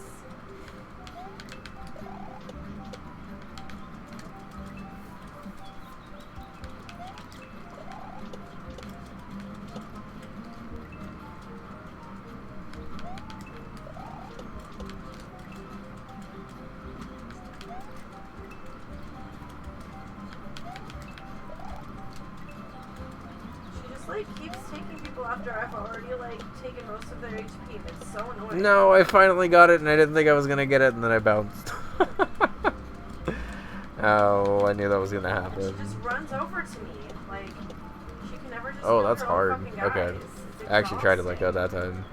like keeps taking people after I've already like taken most of their HP, and it's so annoying. No, I finally got it, and I didn't think I was gonna get it, and then I bounced. Oh, I knew that was gonna happen. She just runs over to me, like she can never just. Oh, kill that's her own hard. fucking guys. Okay, It's I actually tried to let exhausting. go that time.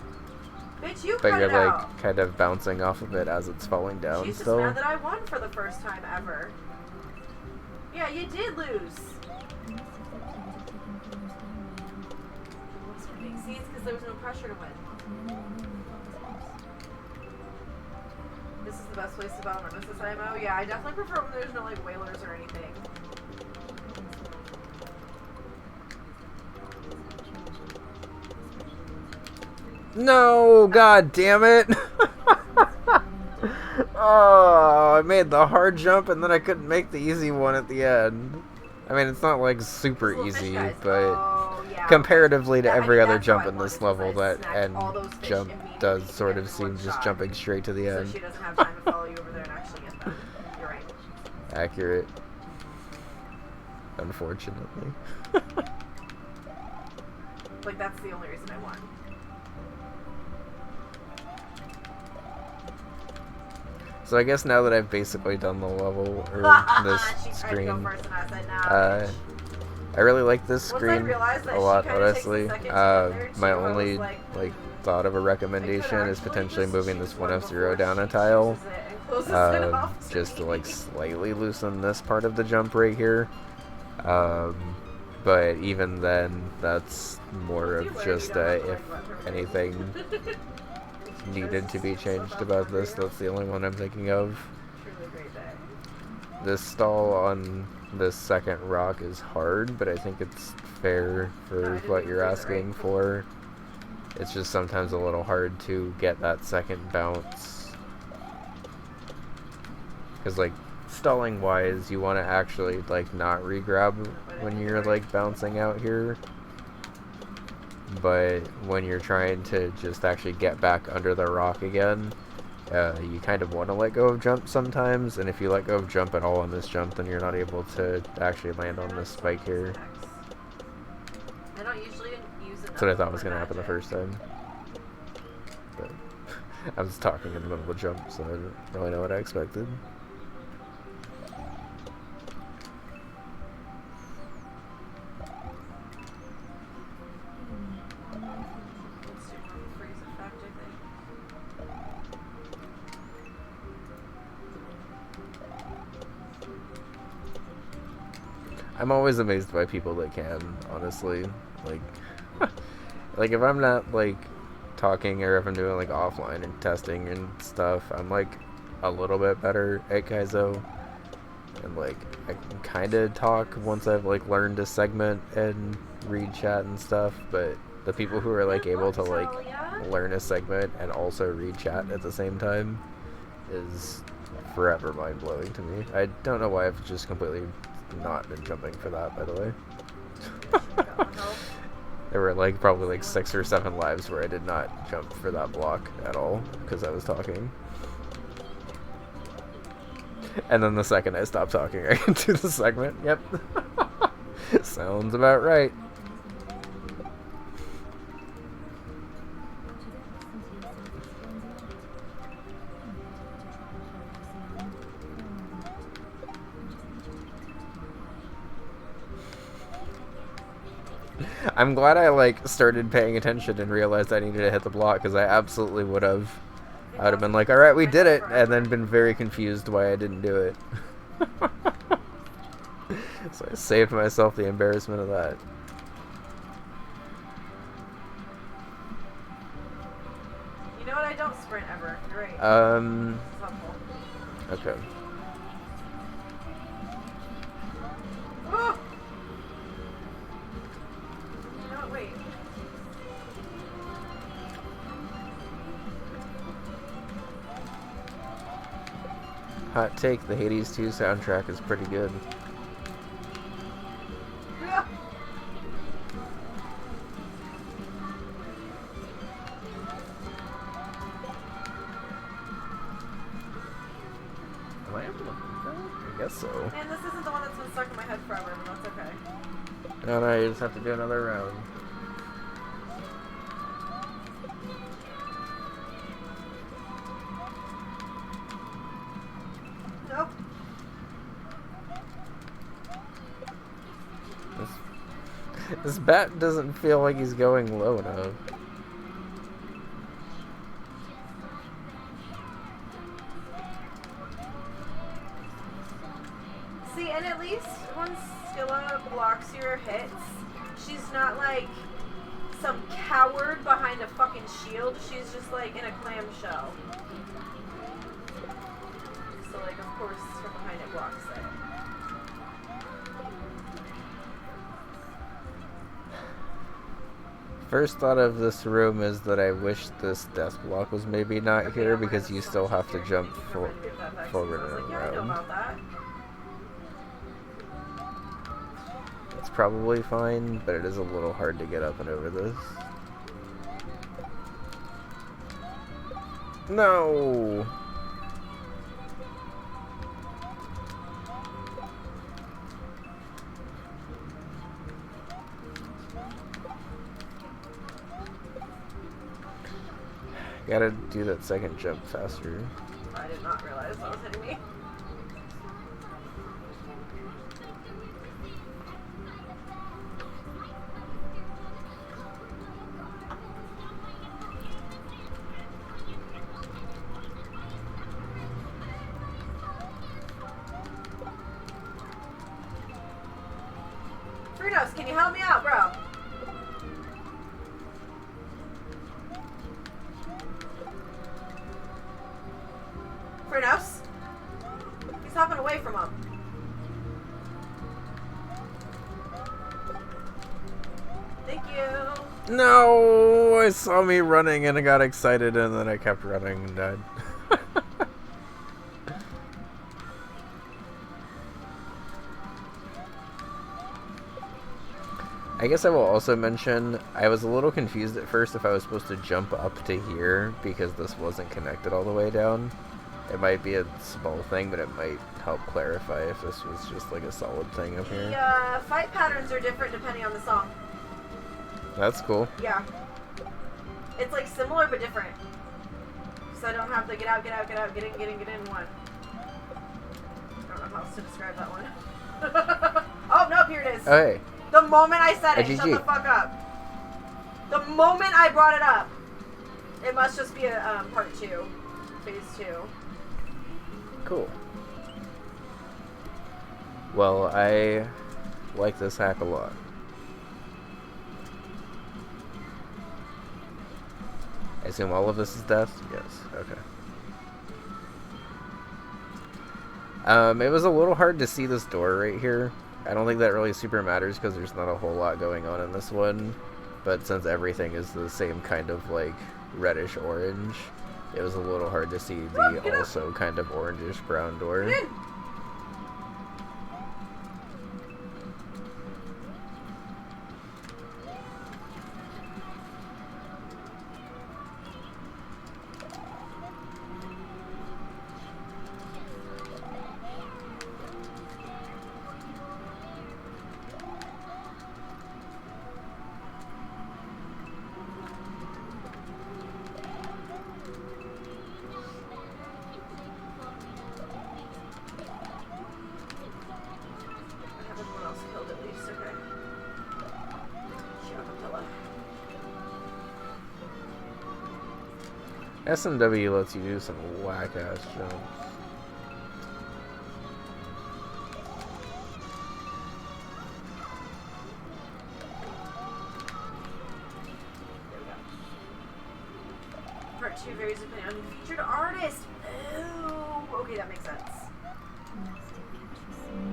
Bitch, you But cut you're it like out. kind of bouncing off of it as it's falling down She's just still. mad that I won for the first time ever. Yeah, you did lose. See, it's because there was no pressure to win. This is the best place to battle Nemesis IMO. Yeah, I definitely prefer when there's no like whalers or anything. No, god damn it! Oh, I made the hard jump and then I couldn't make the easy one at the end. I mean, it's not like super Those little fish easy, guys. but Oh, yeah, comparatively to okay. every other That's how jump I in won, this is 'cause level, I that snacked end all those fish jump immediately does sort of in seem one just shot. jumping straight to the So end. she doesn't have time to follow you over there and actually get them. You're right. Accurate. Unfortunately. Like, that's the only reason I won. So I guess now that I've basically done the level, or this She tried to go screen, first and I said, nah, bitch. I really like this Once I screen realized that a she lot, kinda takes a honestly. second to get there, My too, I was only like, thought of a I could recommendation is actually potentially just moving choose this one 1F0 before down a she tile, chooses it and closes it off to just to me. like slightly loosen this part of the jump right here. But even then, that's more Once you of learn, just you don't have to, if like, let her anything needed to be changed about this. That's the only one I'm thinking of. Truly great day. This stall on this second rock is hard, but I think it's fair for what you're asking for. It's just sometimes a little hard to get that second bounce. Because, like, stalling wise, you want to actually, like, not re-grab when you're, like, bouncing out here. But when you're trying to just actually get back under the rock again, you kind of want to let go of jump sometimes, and if you let go of jump at all on this jump, then you're not able to actually land on this spike here. I don't usually use it. That's what I thought was going to happen the first time. But I was talking in the middle of the jump, so I didn't really know what I expected. I'm always amazed by people that can, honestly. Like, like if I'm not, like, talking or if I'm doing, like, offline and testing and stuff, I'm, like, a little bit better at Kaizo. And, like, I can kind of talk once I've, like, learned to segment and read chat and stuff, but the people who are, like, able to, like, learn a segment and also read chat at the same time is forever mind-blowing to me. I don't know why I've just completely not been jumping for that, by the way. There were like probably like 6 or 7 lives where I did not jump for that block at all because I was talking. And then the second I stopped talking, I can do the segment. Yep. Sounds about right. I'm glad I like started paying attention and realized I needed to hit the block, because I absolutely would have. I would have been like, alright, we did it, and then been very confused why I didn't do it. So I saved myself the embarrassment of that. You know what? I don't sprint ever. You're right. Okay. Oh! No, wait. Hot take, the Hades 2 soundtrack is pretty good. Yeah. Am I able to move that? I guess so. Man, this isn't the one that's been stuck in my head forever, but that's okay. No, you just have to do another round. This bat doesn't feel like he's going low enough. See, and at least when Skilla blocks your hits, she's not like some coward behind a fucking shield. She's just like in a clamshell. So like, of course, from behind it blocks it. First thought of this room is that I wish this death block was maybe not here because you still have to jump forward and Yeah, I know around. about that. It's probably fine, but it is a little hard to get up and over this. No! Gotta do that second jump faster. I did not realize that was hitting me. Fritos, can you help me out, bro? Fritos? He's hopping away from him. Thank you. No! I saw me running and I got excited and then I kept running and died. I guess I will also mention, I was a little confused at first if I was supposed to jump up to here because this wasn't connected all the way down. It might be a small thing, but it might help clarify if this was just like a solid thing up here. The fight patterns are different depending on the song. That's cool. Yeah. It's like similar but different. So I don't have the get out, get in one. I don't know how else to describe that one. Oh, nope, here it is. Oh, hey. The moment I said it, GG. shut the fuck up. The moment I brought it up. It must just be a part 2. Phase 2. Cool. Well, I like this hack a lot. I assume all of this is death? Yes. Okay. It was a little hard to see this door right here. I don't think that really super matters because there's not a whole lot going on in this one. But since everything is the same kind of like reddish orange, it was a little hard to see the also kind of orangish brown door. Get in. SMW lets you do some whack-ass jumps. Part 2 varies depending on the featured artist. Ooh, okay, that makes sense.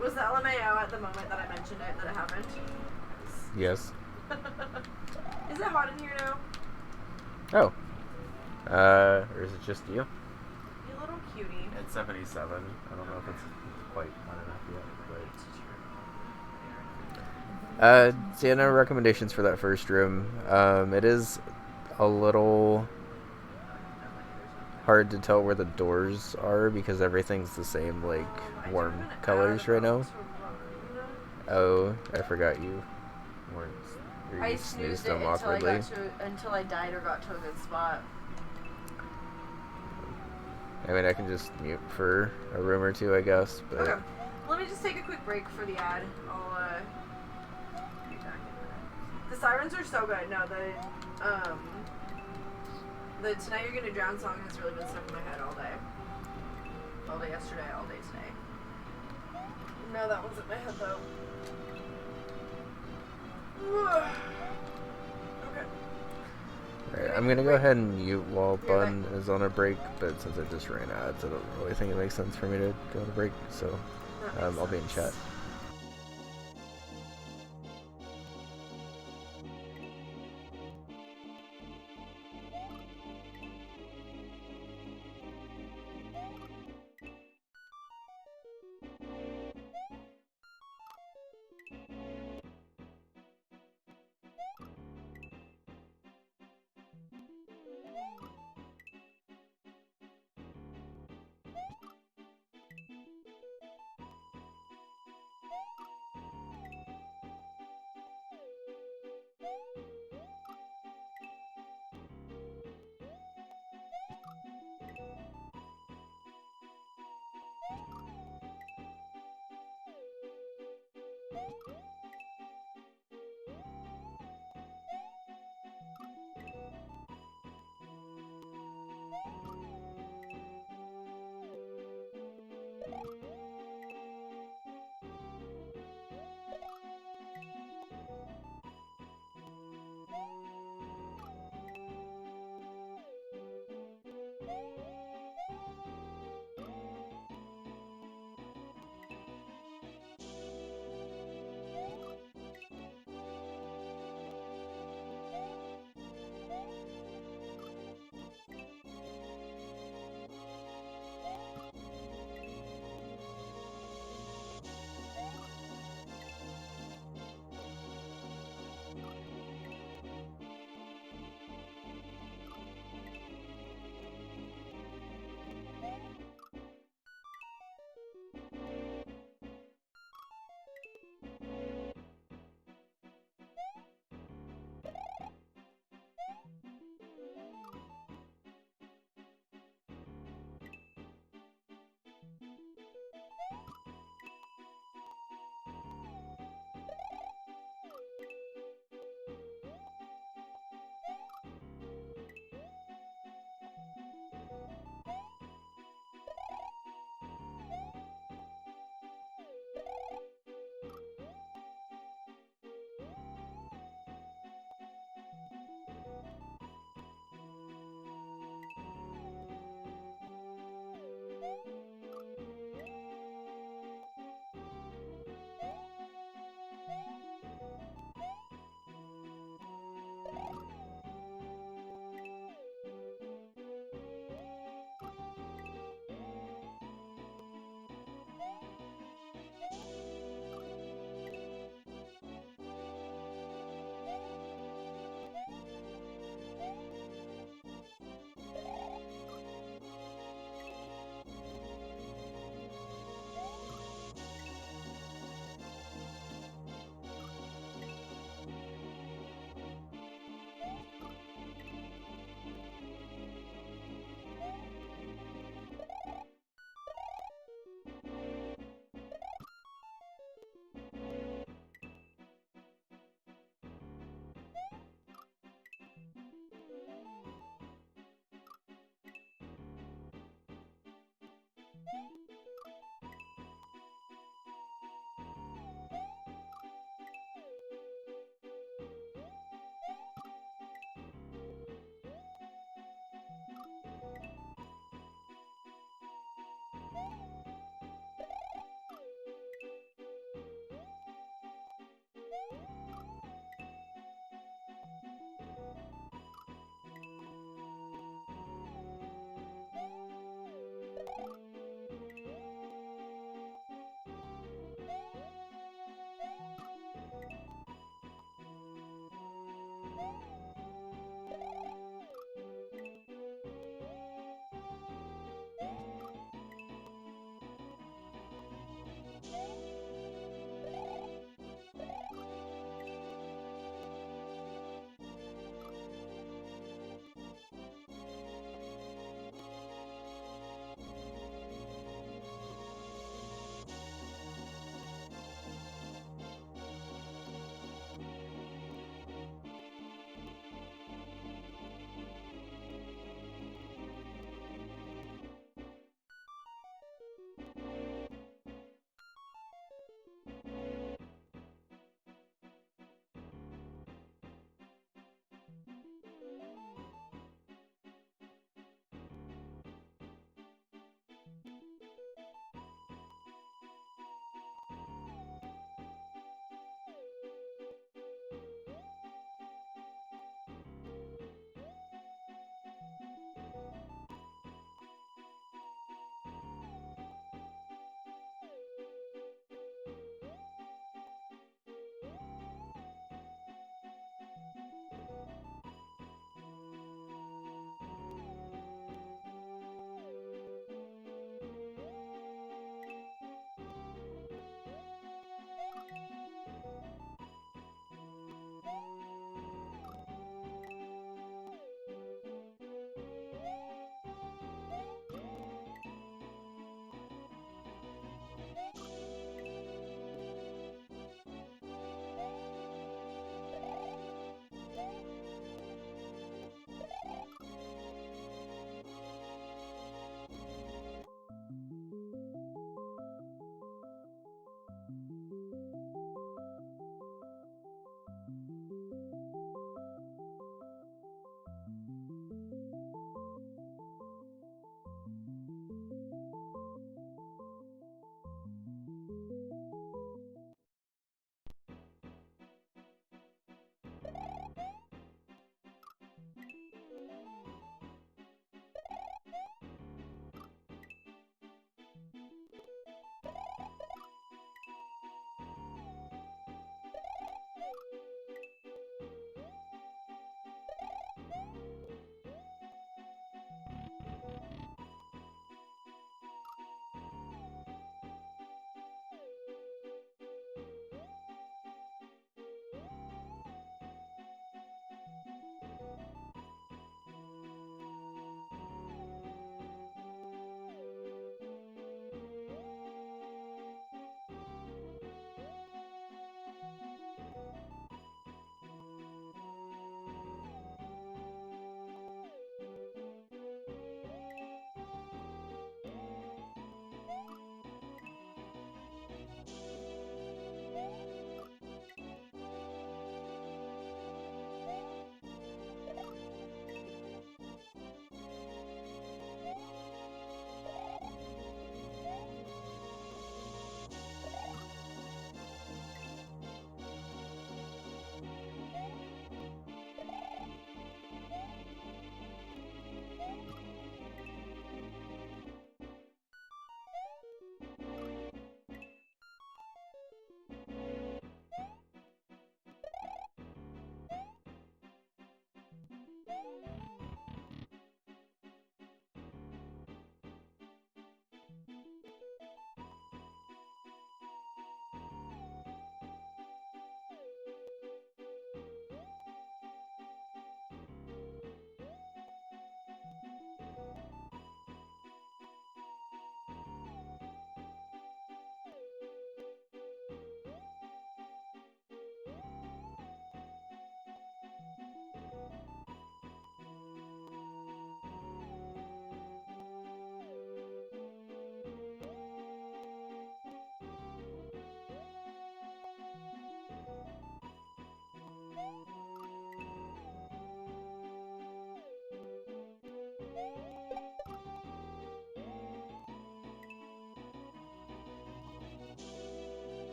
Was the LMAO at the moment that I mentioned it that it happened? Yes. Is it hot in here now? Oh. Or is it just you? You little cutie. It's 77. I don't know if it's quite hot enough yet, but... So yeah, no recommendations for that first room. It is a little hard to tell where the doors are because everything's the same, like, warm colors right now. Oh, I forgot you weren't... Or I you snoozed snoozed it them awkwardly. until I died or got to a good spot. I mean, I can just mute for a room or two, I guess, but... Okay. Let me just take a quick break for the ad. I'll be back in a minute. The sirens are so good. No, the Tonight You're Gonna Drown song has really been stuck in my head all day. All day yesterday, all day today. No, that one's in my head though. Okay. Alright, I'm gonna go ahead and mute while Bun is on a break, but since I just ran ads, I don't really think it makes sense for me to go on a break, so I'll be in chat.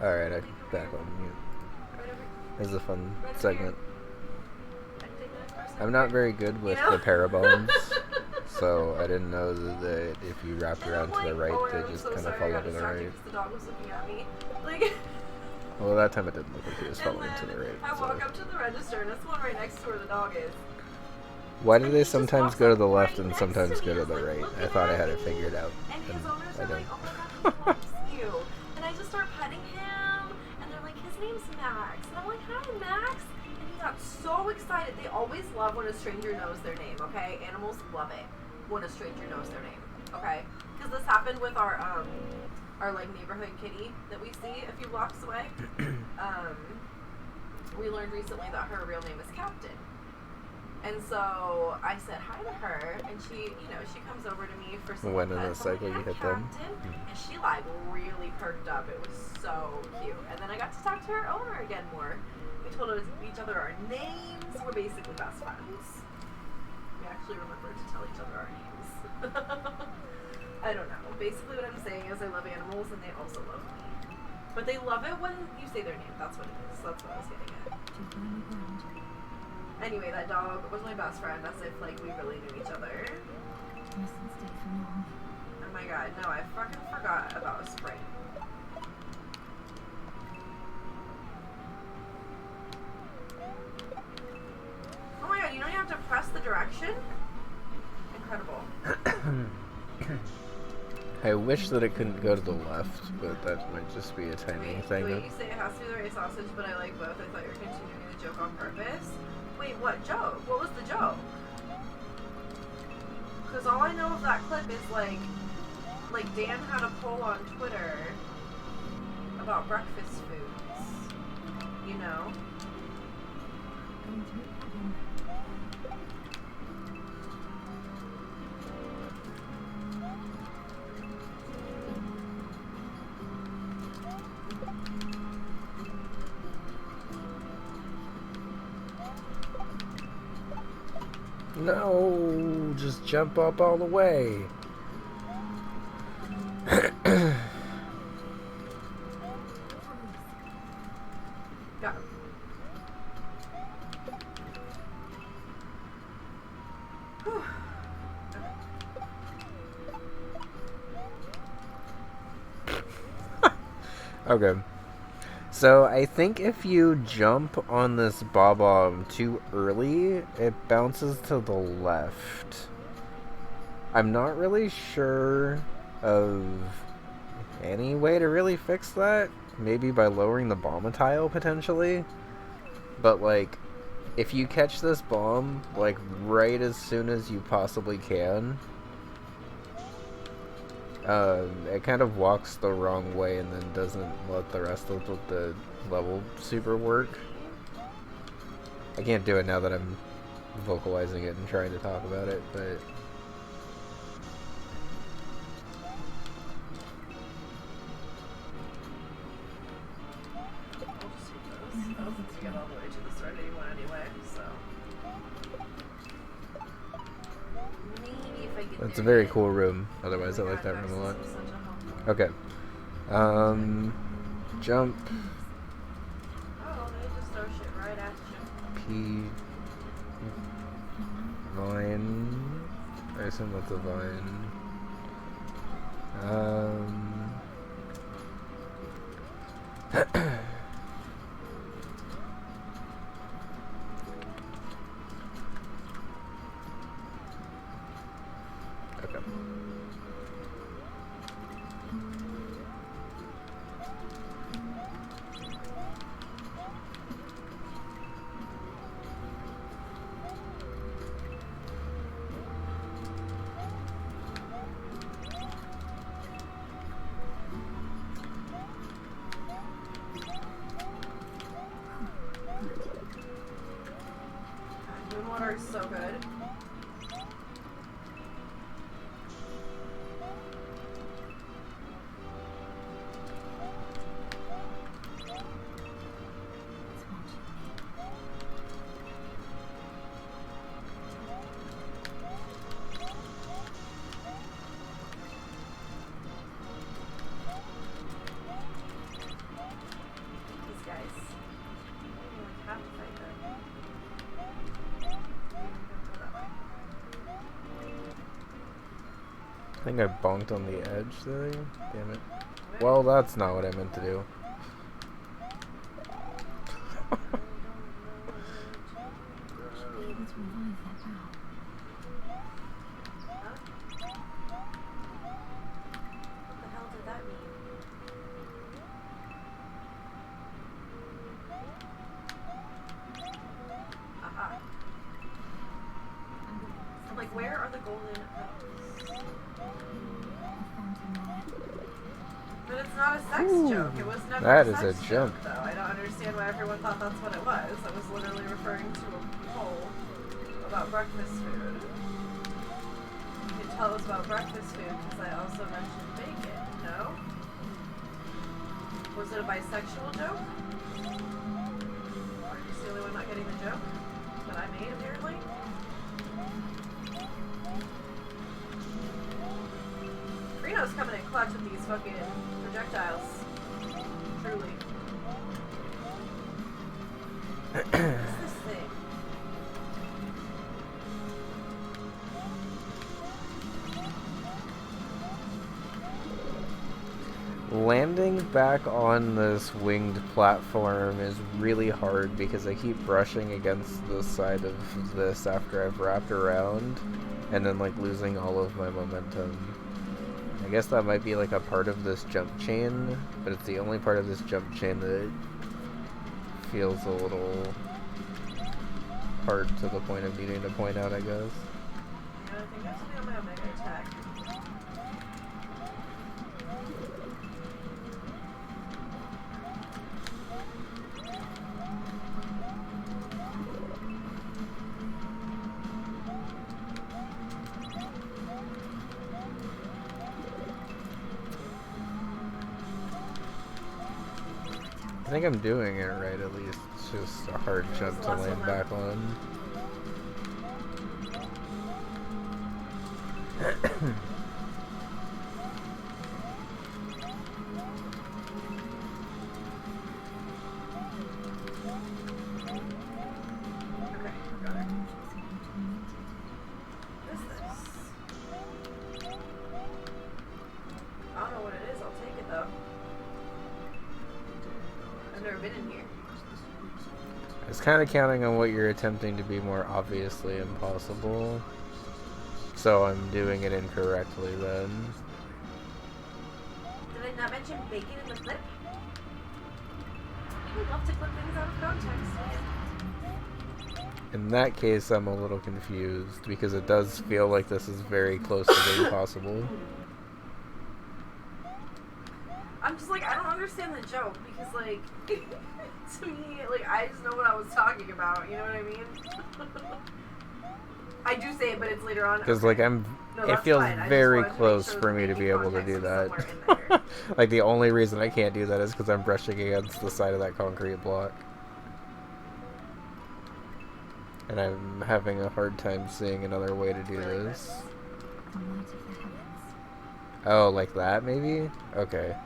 Alright, I Take over back here. on mute. Right over. This is a fun Right over segment. here. I can take the next person I'm over not here. very good with You know? the parabones, so I didn't know that if you wrapped And around I'm to the like, right, oh, they I'm just so kind of sorry, I fall got over the distracted right. because the dog was looking at me. Like, Well, that time it didn't look like he was and falling to then the right. I So. walk up to the register, and it's the one right next to where the dog is. Why do And they he just sometimes walks go to up the left right and next sometimes to me go to and the is, like, right? I looking thought I at had it me. figured out. And his owners I are don't. like, oh my god, he loves you. And I just start petting him, and they're like, his name's Max. And I'm like, hi, Max. And he got so excited. They always love when a stranger knows their name, okay? Animals love it when a stranger knows their name, okay? Because this happened with our like neighborhood kitty that we see a few blocks away. We learned recently that her real name is Captain. And so I said hi to her, and she, she comes over to me for some When in pets. a cycle I'm you like, hit hi, them. Captain. And she like really perked up. It was so cute. And then I got to talk to her owner again more. We told each other our names. We're basically best friends. We actually remembered to tell each other our names. I don't know. Basically what I'm saying is I love animals and they also love me. But they love it when you say their name. That's what it is. That's what I was getting at. Anyway, that dog was my best friend, as if like we really knew each other. Oh my god, no, I fucking forgot about a spring. Oh my god, you don't even have to press the direction? Incredible. I wish that it couldn't go to the left, but that might just be a timing Wait, thing. the way you say it has to be the right sausage, but I like both. I thought you were continuing the joke on purpose. Wait, what joke? What was the joke? Because all I know of that clip is like Dan had a poll on Twitter about breakfast foods. You know? No, just jump up all the way. Got him. Whew. Okay. So I think if you jump on this bob-omb too early, it bounces to the left. I'm not really sure of any way to really fix that. Maybe by lowering the bomb a tile, potentially. But, like, if you catch this bomb, like, right as soon as you possibly can, it kind of walks the wrong way and then doesn't let the rest of the level super work. I can't do it now that I'm vocalizing it and trying to talk about it, but... I'll just take those. I don't think to get all the way to the start anyway, so. Maybe if I get It's a there very yet. cool room. Otherwise, Oh I my like God, that room a Max, lot. this is such a helpful. Okay. Jump. Oh, they just throw shit right at you. P. Vine. I assume that's a vine. Okay. I think I bonked on the edge there. Damn it. Well, that's not what I meant to do. Where are the golden petals? But it's not a sex joke. It was never That a is sex a joke, jump. though. I don't understand why everyone thought that's what it was. I was literally referring to a poll about breakfast food. You can tell us about breakfast food because I also mentioned bacon, no? Was it a bisexual joke? Are you the only one not getting the joke that I made, apparently? Reno's coming in clutch with these fucking projectiles. Truly. What's this thing? Landing back on this winged platform is really hard because I keep brushing against the side of this after I've wrapped around and then like losing all of my momentum. I guess that might be like a part of this jump chain, but it's the only part of this jump chain that feels a little hard to the point of needing to point out, I guess. Yeah, I think I have to be on my Omega attack. I think I'm doing it right, at least. It's just a hard jump to land back on. I was kind of counting on what you're attempting to be more obviously impossible. So I'm doing it incorrectly then. Did I not mention bacon in the clip? People love to clip things out of context. In that case, I'm a little confused because it does feel like this is very close to being possible. I'm just like, I don't understand the joke because, like, to me, like, I just know what I was talking about. You know what I mean? I do say it, but it's later on. Because, okay. like, it feels very close for me to be able to do that. Like, the only reason I can't do that is because I'm brushing against the side of that concrete block. And I'm having a hard time seeing another way to do this. Oh, like that, maybe? Okay.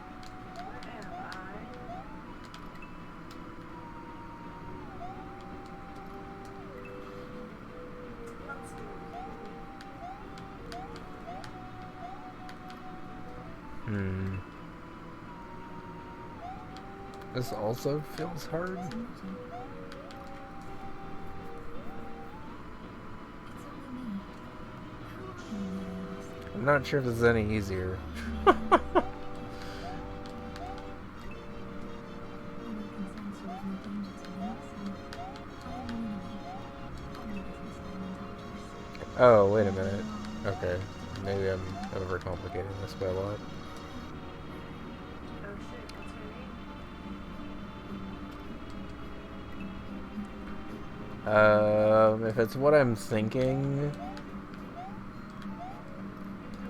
This also feels hard. I'm not sure if this is any easier. Oh, wait a minute. Okay. Maybe I'm overcomplicating this by a lot. If it's what I'm thinking,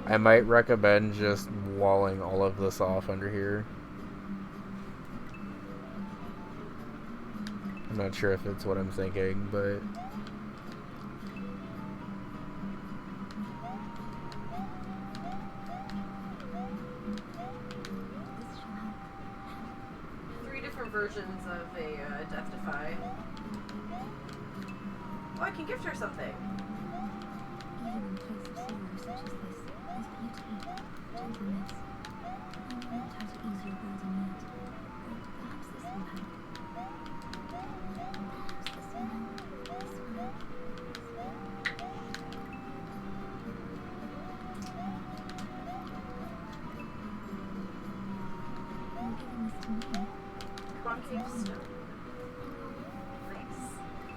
I might recommend just walling all of this off under here. I'm not sure if it's what I'm thinking, but... versions of a Death Defy. Oh, I can gift her something.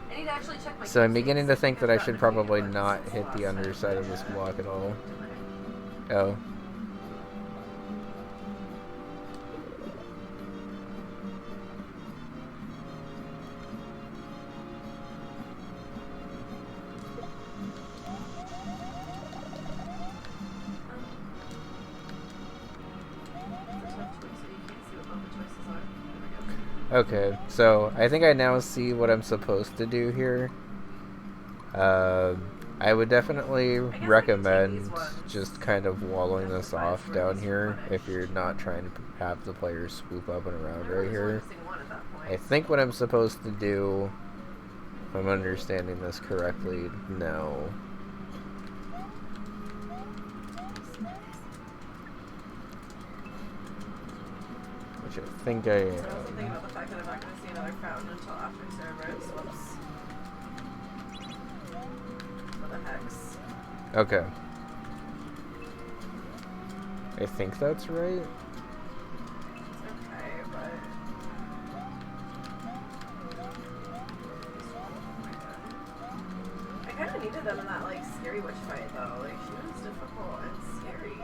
I need to actually check my So I'm keys beginning see to if think that I've I gotten should any probably ones not since hit last the time. underside of this block at all. Oh. It's a tough choice, so you can't see what both the choices are. There we go. Okay, so I think I now see what I'm supposed to do here. I would definitely I guess I can take recommend these ones. just kind of walling That's this the off best down release here footage. if you're not trying to have the players swoop up and around There right was only here. missing one at that point. I think what I'm supposed to do, if I'm understanding this correctly, no. Which I think I So I wasn't thinking about the fact that I'm not going to see another fountain until after Cerberus. Whoops. For the hex. Okay. I think that's right. It's okay, but... I kind of needed them in that, like, scary witch fight, though. Like, she was difficult and scary.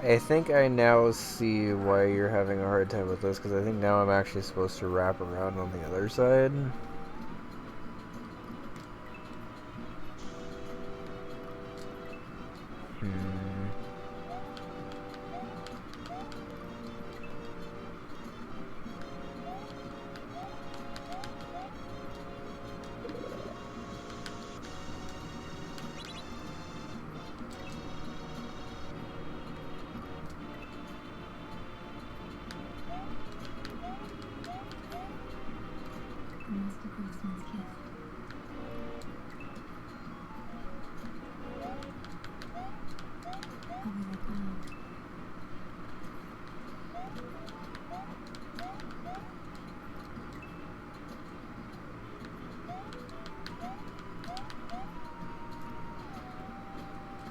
I think I now see why you're having a hard time with this, because I think now I'm actually supposed to wrap around on the other side.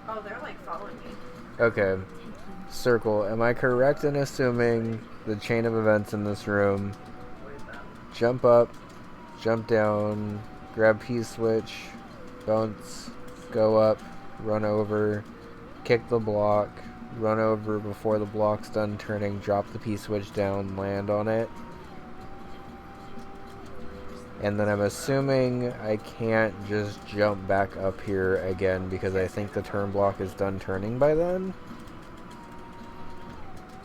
Oh, they're, like, following me. Okay. Circle. Am I correct in assuming the chain of events in this room? Avoid them. Jump up, jump down, grab P-switch, bounce, go up, run over, kick the block, run over before the block's done turning, drop the P-switch down, land on it. And then I'm assuming I can't just jump back up here again because I think the turn block is done turning by then.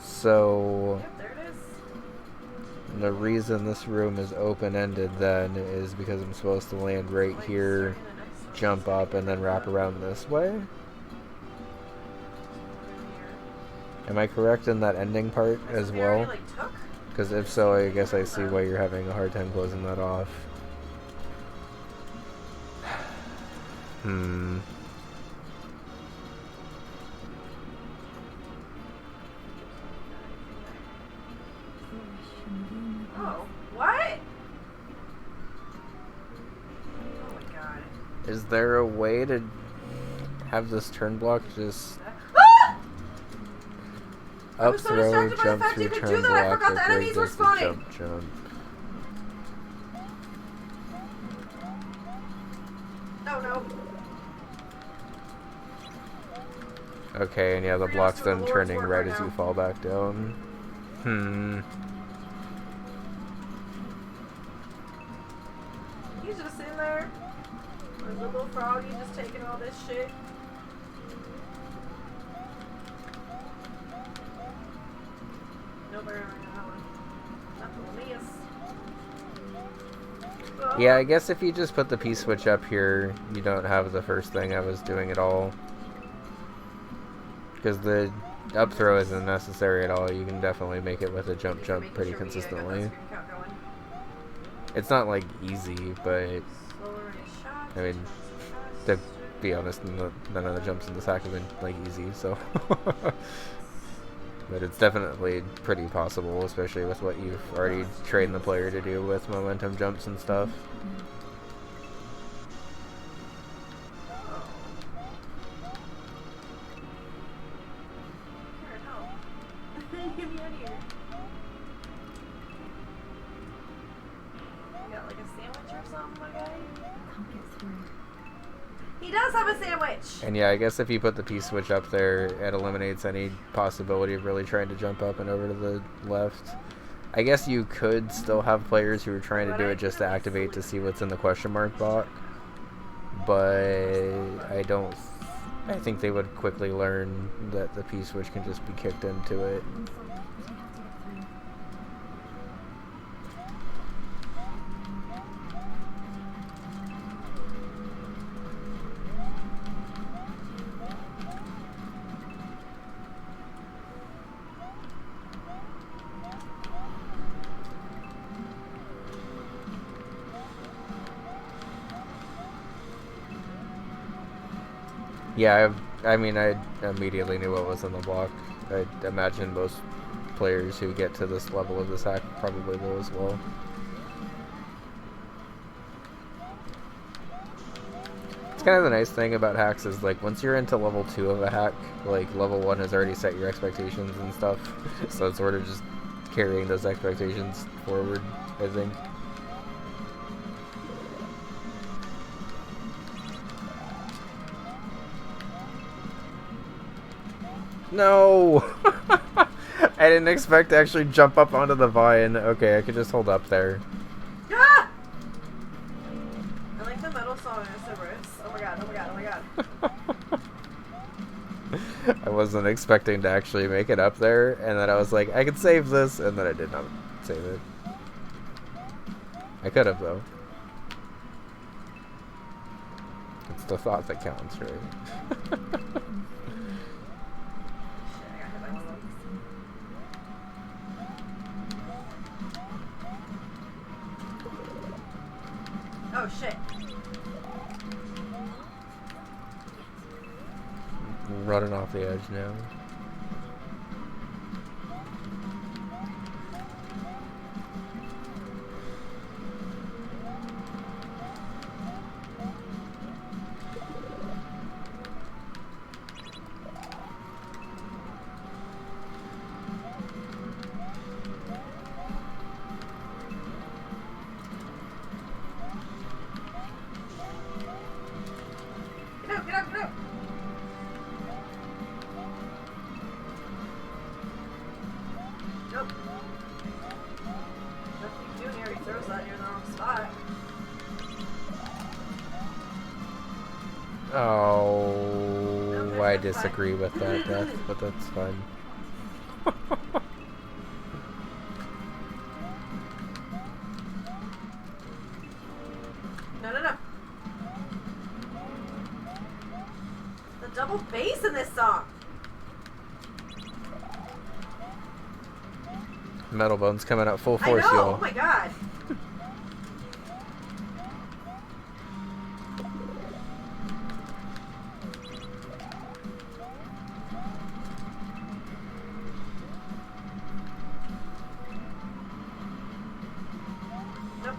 So Yep, there it is. the reason this room is open-ended then is because I'm supposed to land right Like, here, starting the next one. jump up, and then wrap around this way. Am I correct in that ending part as They already, well? like, took? Because if so, I guess I see why you're having a hard time closing that off. Oh, what? Oh my god. Is there a way to have this turn block just Ah! I up was so throw, distracted by the jump fact through you could turn do that, I block, forgot or the grid enemies were just to spawning. jump? Oh no. Okay, and yeah, the Pretty block's much doing done the Lord's turning work right right as now. you fall back down. He's just sitting there. There's a little froggy just taking all this shit. Nobody around that one. Not the miss. Yeah, I guess if you just put the P-switch up here, you don't have the first thing I was doing at all. Because the up throw isn't necessary at all. You can definitely make it with a jump Making pretty sure we got that consistently. screen count going. It's not like easy, but Slower range shots, I mean, to be honest, none of the jumps in this hack have been like easy, so. But it's definitely pretty possible, especially with what you've already trained the player to do with momentum jumps and stuff. Get me out of here. You got like a sandwich or something, my guy? He does have a sandwich! And yeah, I guess if you put the P-switch up there, it eliminates any possibility of really trying to jump up and over to the left. I guess you could still have players who are trying to do it just to activate to see what's in the question mark box. But I think they would quickly learn that the P-switch can just be kicked into it. Yeah, I mean, I immediately knew what was in the block. I imagine most players who get to this level of this hack probably will as well. It's kind of the nice thing about hacks is, like, once you're into level 2 of a hack, like, level 1 has already set your expectations and stuff. So it's sort of just carrying those expectations forward, I think. No! I didn't expect to actually jump up onto the vine. Okay, I could just hold up there. Ah! I like the metal song in Cerberus. Oh my god, oh my god, oh my god. I wasn't expecting to actually make it up there, and then I was like, I could save this, and then I did not save it. I could have, though. It's the thought that counts, right? Oh shit. Running off the edge now. Get out, get out, get out! Nope. Nothing you do here, he throws that near the wrong spot. Oh, I disagree with that, Beth, but that's fine. No, no, no. The double bass in this song. Metal Bone's coming out full I force, know. y'all. Oh my god. Nope.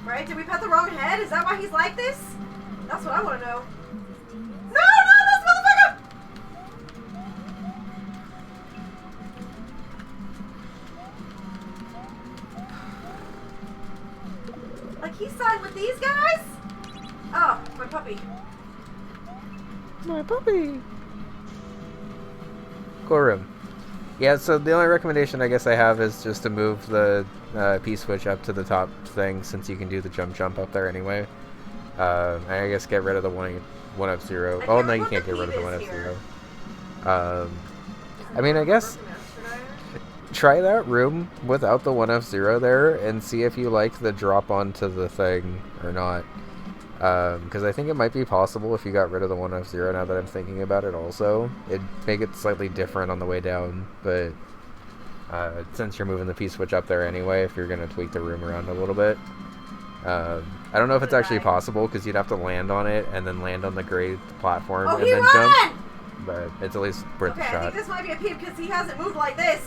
Right? Did we pet the wrong head? Is that why he's like this? That's what I want to know. No, no, this motherfucker! Like he's siding with these guys? Oh, my puppy. My puppy. Cool room. Yeah, so the only recommendation I guess I have is just to move the P-switch up to the top thing, since you can do the jump up there anyway. And I guess get rid of the 1F0. Oh, no, you can't get rid of the 1F0. I mean, I guess... try that room without the 1F0 there and see if you like the drop onto the thing or not. Because I think it might be possible if you got rid of the 1F0 now that I'm thinking about it also. It'd make it slightly different on the way down, but since you're moving the P-switch up there anyway, if you're going to tweak the room around a little bit. I don't know if it's actually possible because you'd have to land on it and then land on the gray platform and then jump. But it's at least worth a shot. I think this might be a peep because he hasn't moved like this.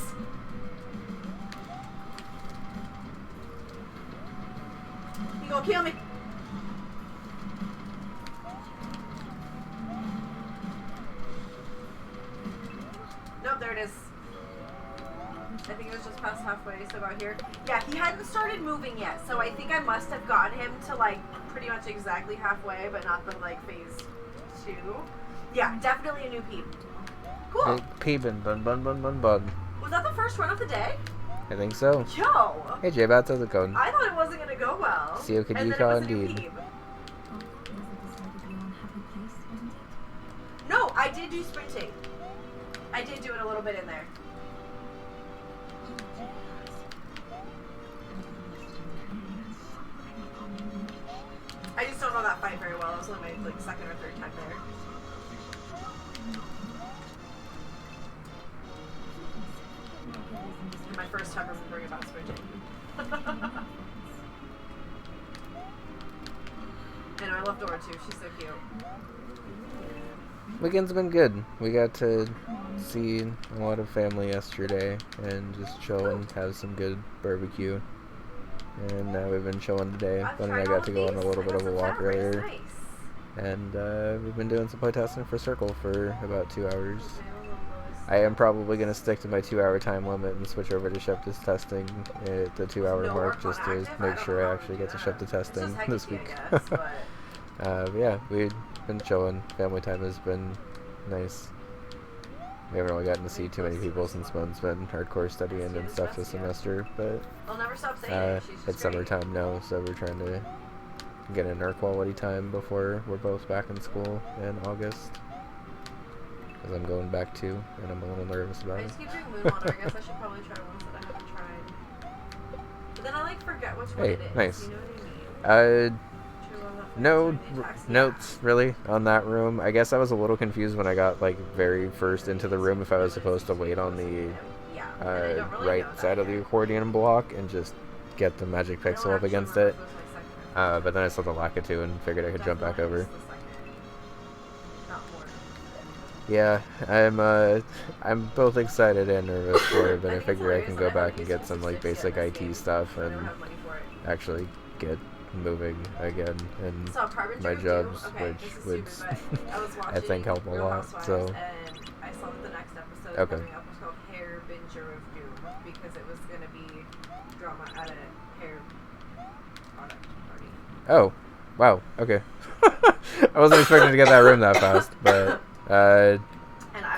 He gonna kill me. Nope, there it is. I think it was just past halfway, so about here. Yeah, he hadn't started moving yet, so I think I must have gotten him to like pretty much exactly halfway, but not the like phase 2. Yeah, definitely a new peep. Cool. Hey, peepin', bun bun bun bun bun. Was that the first run of the day? I think so. Yo! Hey J-Bats, how's it going? I thought it wasn't gonna go well. See you, and then it was indeed. a new peep. No, I did do sprinting. I did do it a little bit in there. I just don't know that fight very well. It was only my like second or third time there. And my first time remembering about sprinting. And I love Dora too. She's so cute. Weekend's been good. We got to see a lot of family yesterday and just chill and have some good barbecue. And now we've been chilling today. Glenn and I got to go on a little bit of a walk earlier. Nice. And we've been doing some playtesting for Circle for about 2 hours. I am probably going to stick to my 2-hour time limit and switch over to Shepta's testing at the 2-hour mark just to make sure I actually get to Shepta testing this week. But yeah, we've been chilling. Family time has been nice. We haven't really gotten to see too many people since Moan's been hardcore studying and stuff this semester, but I'll never stop saying it. it's summertime now, so we're trying to get in our quality time before we're both back in school in August. Because I'm going back too, and I'm a little nervous about I it. just keep doing Moonwater. I guess I should probably try ones that I haven't tried. But then I like forget which one it is. Nice. You know what I mean? No notes really on that room. I guess I was a little confused when I got like very first into the room if I was supposed to wait on the right side of the accordion block and just get the magic pixel up against it. But then I saw the Lakitu and figured I could jump back over. Yeah, I'm both excited and nervous for it, but I figure I can go back and get some like basic IT stuff and actually get moving again in my jobs, which would I think help a lot. So I saw that the next episode coming up was called Hairbinger of Doom because it was going to be drama at a hair product party. Oh, wow, okay. I wasn't expecting to get that room that fast, but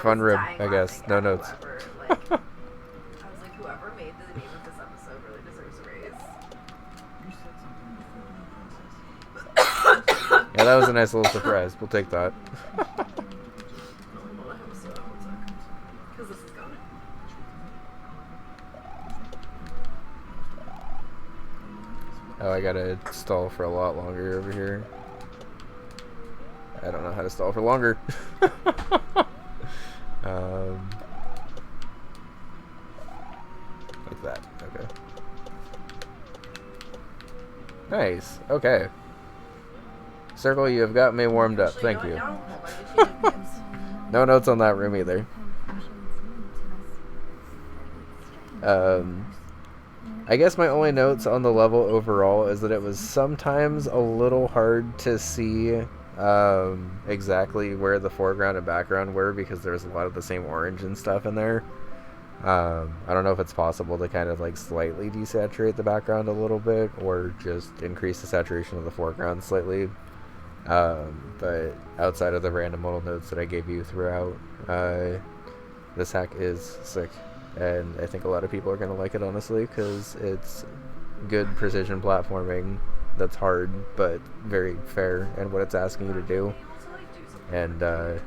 fun room, I guess. No notes. I was like, whoever made the name of this episode really deserves a raise. Yeah, that was a nice little surprise. We'll take that. Because this is going. Oh, I gotta stall for a lot longer over here. I don't know how to stall for longer. Like that. Okay. Nice. Okay. Circle, you have got me warmed up. Thank you. No notes on that room either. I guess my only notes on the level overall is that it was sometimes a little hard to see exactly where the foreground and background were because there's a lot of the same orange and stuff in there. I don't know if it's possible to kind of like slightly desaturate the background a little bit or just increase the saturation of the foreground slightly. But outside of the random little notes that I gave you throughout, this hack is sick. And I think a lot of people are going to like it, honestly, because it's good precision platforming that's hard, but very fair in what it's asking you to do. And I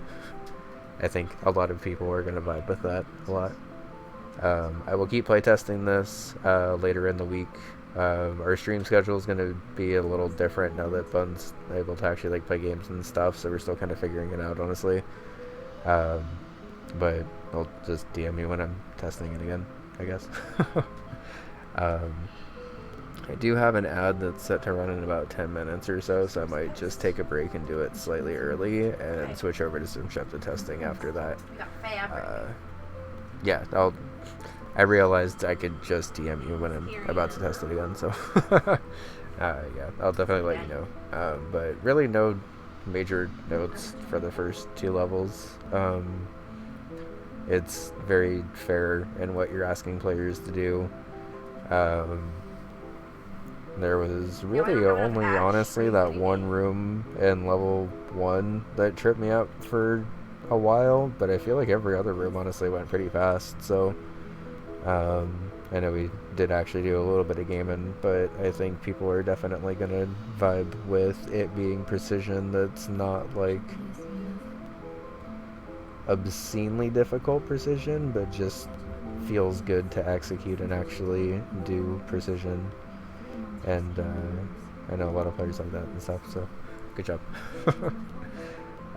think a lot of people are going to vibe with that a lot. I will keep playtesting this later in the week. Our stream schedule is going to be a little different now that Bun's able to actually like play games and stuff, so we're still kind of figuring it out, honestly. Um, but I'll just DM you when I'm testing it again, I guess. um, I do have an ad that's set to run in about 10 minutes or so, so I might just take a break and do it slightly early and switch over to some Shepta testing after that. Yeah, I realized I could just DM you when I'm about to test it again, so yeah, I'll definitely let you know. But really no major notes for the first 2 levels. It's very fair in what you're asking players to do. There was really only, honestly, that one room in level 1 that tripped me up for a while, but I feel like every other room, honestly, went pretty fast, so... I know we did actually do a little bit of gaming, but I think people are definitely going to vibe with it being precision that's not, like, obscenely difficult precision, but just feels good to execute and actually do precision. And I know a lot of players like that and stuff, so good job.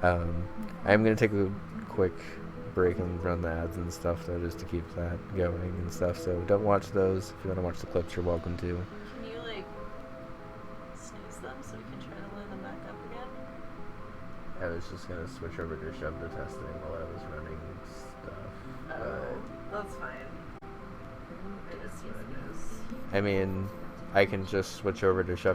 I'm going to take a quick break and run the ads and stuff, though, just to keep that going and stuff, so don't watch those. If you want to watch the clips, you're welcome to. Can you, like, snooze them so we can try to line them back up again? I was just going to switch over to Shepta testing while I was running stuff. That's fine. I just use this. I mean, I can just switch over to Shepta